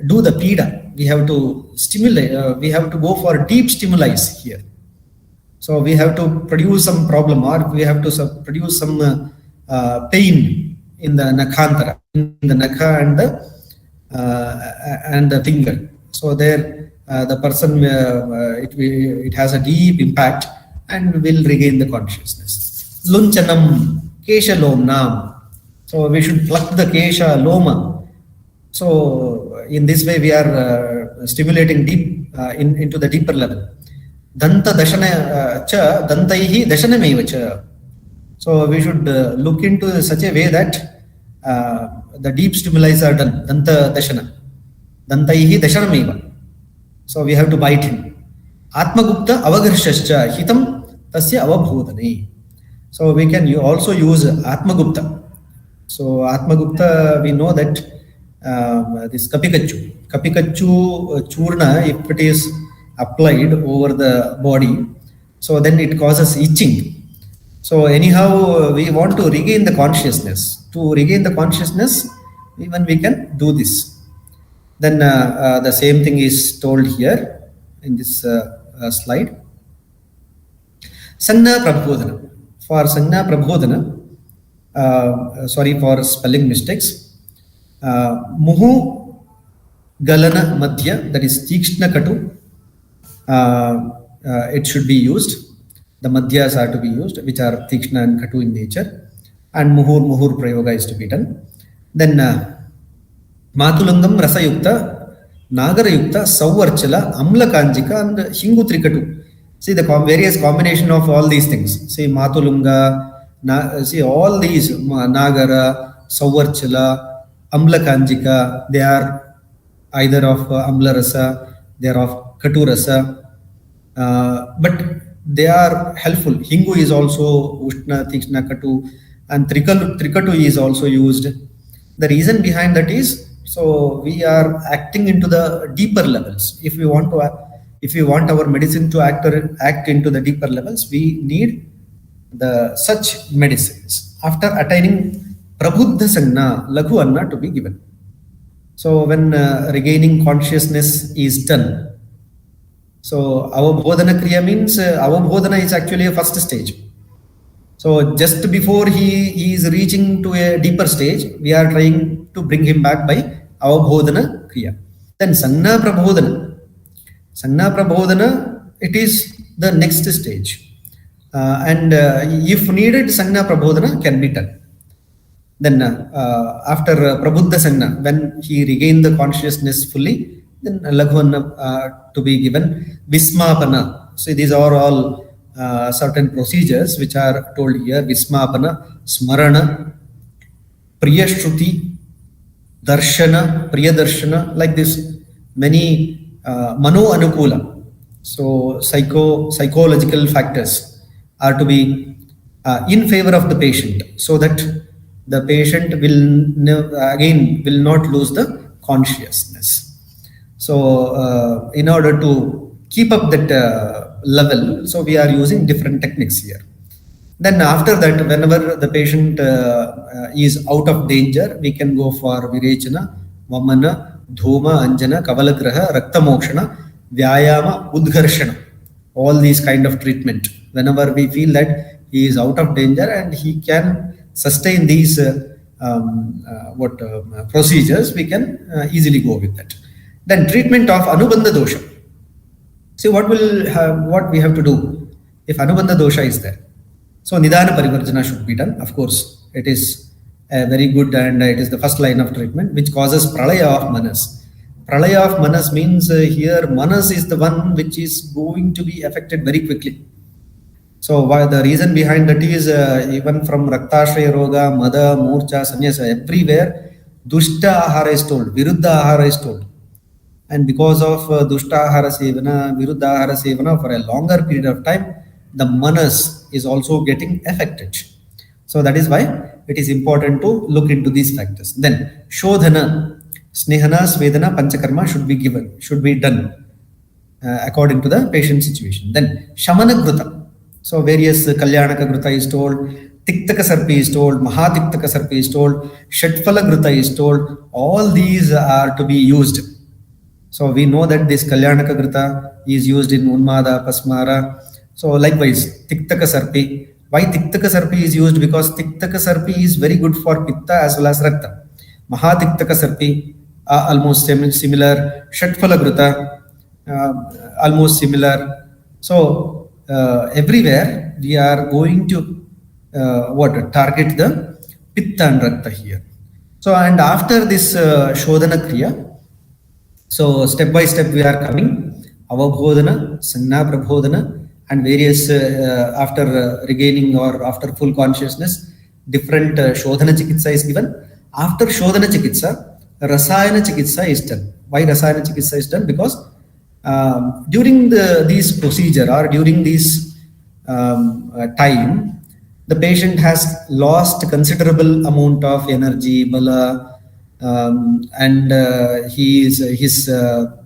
do the pida. We have to stimulate. We have to go for deep stimuli here. So we have to produce some problem, or we have to produce some pain in the nakhantara, in the nakha and the finger. So there the person, it has a deep impact and will regain the consciousness. Lunchanam, kesha lomnam. So we should pluck the kesha loma. So in this way we are stimulating deep into the deeper level. Danta dashana cha dantaihi dashanameva cha. So we should look into such a way that the deep stimuli are done. Danta dashana. Dantaihi dashanameva. So we have to bite him. Atmagupta avagarshascha hitam tasya avabhodane. So we can also use Atmagupta. So Atmagupta, we know that this Kapikachu churna, if it is applied over the body, so then it causes itching. So anyhow, we want to regain the consciousness. To regain the consciousness, even we can do this. Then the same thing is told here in this slide. Sanna Prabodhana. For Sanna Prabodhana, sorry for spelling mistakes. Muhu Galana Madhya, that is Tikshna Katu, it should be used. The Madhyas are to be used, which are Tikshna and Katu in nature. And Muhur Prayoga is to be done. Then Matulangam Rasayukta, Nagarayukta, Sauvarchala, Amla Kanjika, and Hingu Trikatu. See the various combination of all these things. See Matulunga, see all these Nagara, Sauvarchala, Amla Kanjika, they are either of Amla Rasa, they are of Katu Rasa, but they are helpful. Hingu is also Ushna, Tikshna, Katu, and Trikatu is also used. The reason behind that is, so we are acting into the deeper levels. If we want our medicine to act into the deeper levels, we need such medicines. After attaining Prabuddha Sanna, Laghu Anna to be given. So when regaining consciousness is done, so Avabhodhana Kriya means Avabhodhana is actually a first stage. So just before he is reaching to a deeper stage, we are trying to bring him back by Avabhodhana Kriya. Then Sanna Prabodhana. Sanna Prabodhana, it is the next stage. And if needed, Sanna Prabodhana can be done. Then after Prabuddha Sanna, when he regained the consciousness fully, then Laghu to be given. Vismapana. So these are all certain procedures which are told here. Vismapana, Smarana, Priyashruti, Darshana, Priyadarshana, like this. Many Mano Anukula. So psychological factors are to be in favor of the patient, so that the patient will not lose the consciousness. So in order to keep up that level, so we are using different techniques here. Then after that, whenever the patient is out of danger, we can go for Virechana, Vamana, Dhoma, Anjana, Kavalagraha, Raktamokshana, Vyayama, Udgharshana. All these kind of treatment. Whenever we feel that he is out of danger and he can sustain these procedures, we can easily go with that. Then treatment of Anubandha dosha. See what we have to do if Anubandha dosha is there. So Nidana Parivarjana should be done. Of course, it is very good and it is the first line of treatment which causes Pralaya of Manas. Pralaya of Manas means here Manas is the one which is going to be affected very quickly. So the reason behind that is even from Raktashraya Roga, Mada, Murcha, Sanyasa, everywhere Dushta Ahara is told, Viruddha Ahara is told. And because of Dushta Ahara Sevana, Viruddha Ahara Sevana, for a longer period of time, the Manas is also getting affected. So that is why it is important to look into these factors. Then Shodhana, Snehana, Svedana, Panchakarma should be done according to the patient situation. Then Shamana Gruta. So various Kalyanaka Gruta is told, Tiktaka Sarpi is told, Mahatiktaka Sarpi is told, Shatphala Gruta is told. All these are to be used. So we know that this Kalyanaka Gruta is used in Unmada, Pasmara. So likewise, Tiktaka Sarpi, Why Tiktaka Sarpi is used? Because Tiktaka Sarpi is very good for Pitta as well as Rakta. Mahatiktaka Sarpi, almost similar. Shatphala Gruta, almost similar. So everywhere we are going to target the Pitta and Rakta here. So and after this Shodhana Kriya, so step by step we are coming. Avabhodhana, Sanna Prabhodhana, and various after regaining or after full consciousness, different Shodhana Chikitsa is given. After Shodhana Chikitsa, Rasayana Chikitsa is done. Why Rasayana Chikitsa is done? Because during these procedure or during this time, the patient has lost considerable amount of energy, bala, and his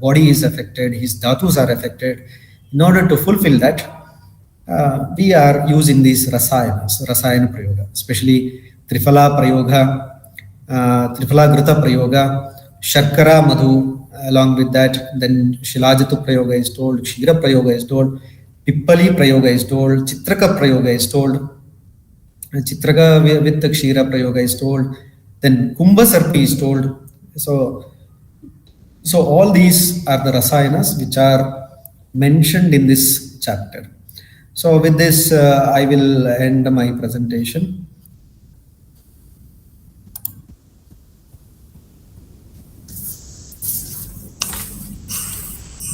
body is affected, his dhatus are affected. In order to fulfill that, we are using these rasayana prayoga, especially Triphala prayoga, Triphala Gruta prayoga, Sharkara Madhu, along with that, then Shilajatu prayoga is told, Kshira prayoga is told, Pippali prayoga is told, Chitraka prayoga is told, Chitraka with the Kshira prayoga is told, then Kumbha Sarpi is told. So all these are the rasayanas which are mentioned in this chapter. So with this, I will end my presentation.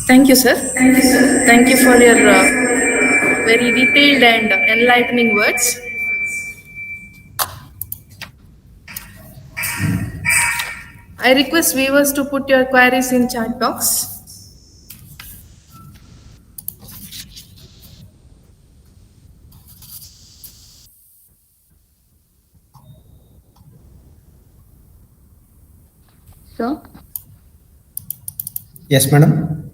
Thank you, sir. Thank you for your very detailed and enlightening words. I request viewers to put your queries in chat box. Sir? Yes, madam.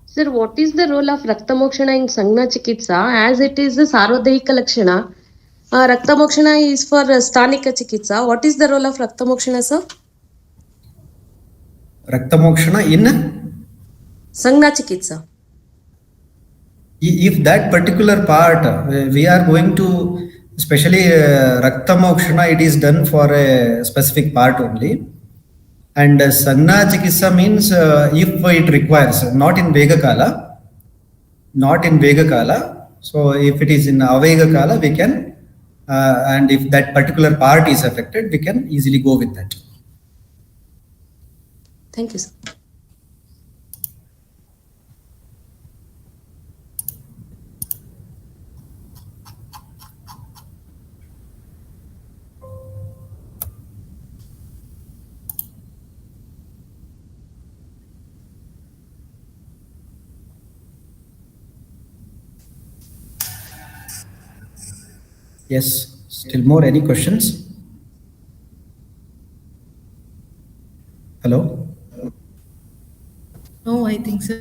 Sir, what is the role of Raktamokshana in Sangna Chikitsa, as it is the Sarodahika Lakshana? Raktamokshana is for Sthanika Chikitsa. What is the role of Raktamokshana, sir? Raktamokshana in? Sangna Chikitsa. If that particular part, we are going to, especially Raktamokshana, it is done for a specific part only. And Sangna Chikitsa means if it requires, not in Vega Kala. So if it is in Avega Kala, we can, and if that particular part is affected, we can easily go with that. Thank you, sir. Yes, still more, any questions? Hello? No, I think so.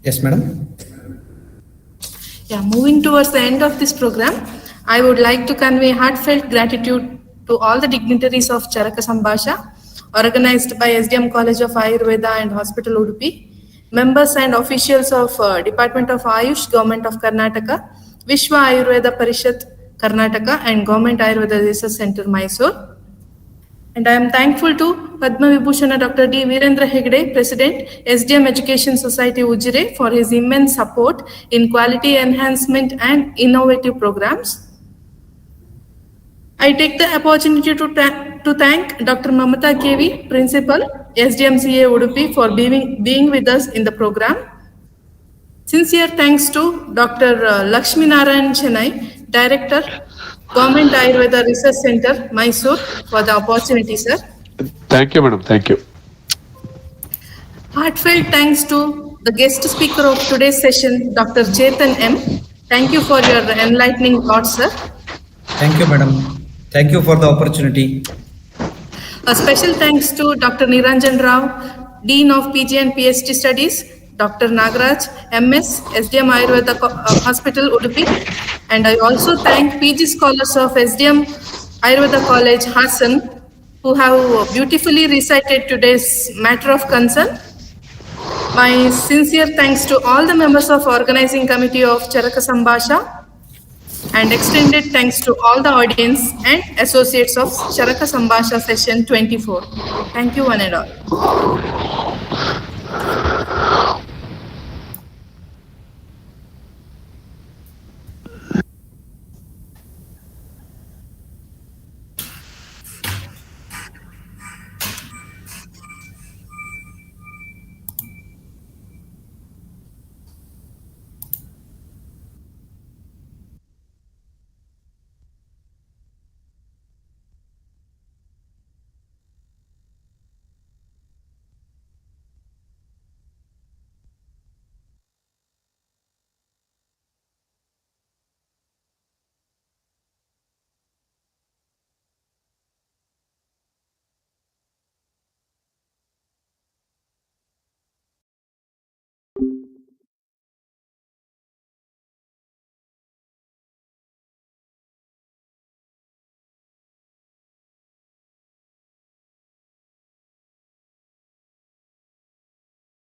Yes, madam. Yeah, moving towards the end of this program, I would like to convey heartfelt gratitude to all the dignitaries of Charaka Sambhasha, organized by SDM College of Ayurveda and Hospital Udupi, members and officials of Department of Ayush, Government of Karnataka, Vishwa Ayurveda Parishad, Karnataka, and Government Ayurveda Research Center, Mysore. And I am thankful to Padma Vibhushana Dr. D. Virendra Hegde, President, SDM Education Society Ujire, for his immense support in quality enhancement and innovative programs. I take the opportunity to thank Dr. Mamata KV, Principal, SDMCA Udupi, for being with us in the program. Sincere thanks to Dr. Lakshmi Narayan Chennai, Director, Government Ayurveda Research Center, Mysore, for the opportunity, sir. Thank you, madam. Thank you. Heartfelt thanks to the guest speaker of today's session, Dr. Chetan M. Thank you for your enlightening thoughts, sir. Thank you, madam. Thank you for the opportunity. A special thanks to Dr. Niranjan Rao, Dean of PG and PhD Studies, Dr. Nagraj, MS, SDM Ayurveda Hospital, Udupi. And I also thank PG scholars of SDM Ayurveda College, Hassan, who have beautifully recited today's matter of concern. My sincere thanks to all the members of organizing committee of Charaka Sambhasha, and extended thanks to all the audience and associates of Charaka Sambhasha session 24. Thank you one and all.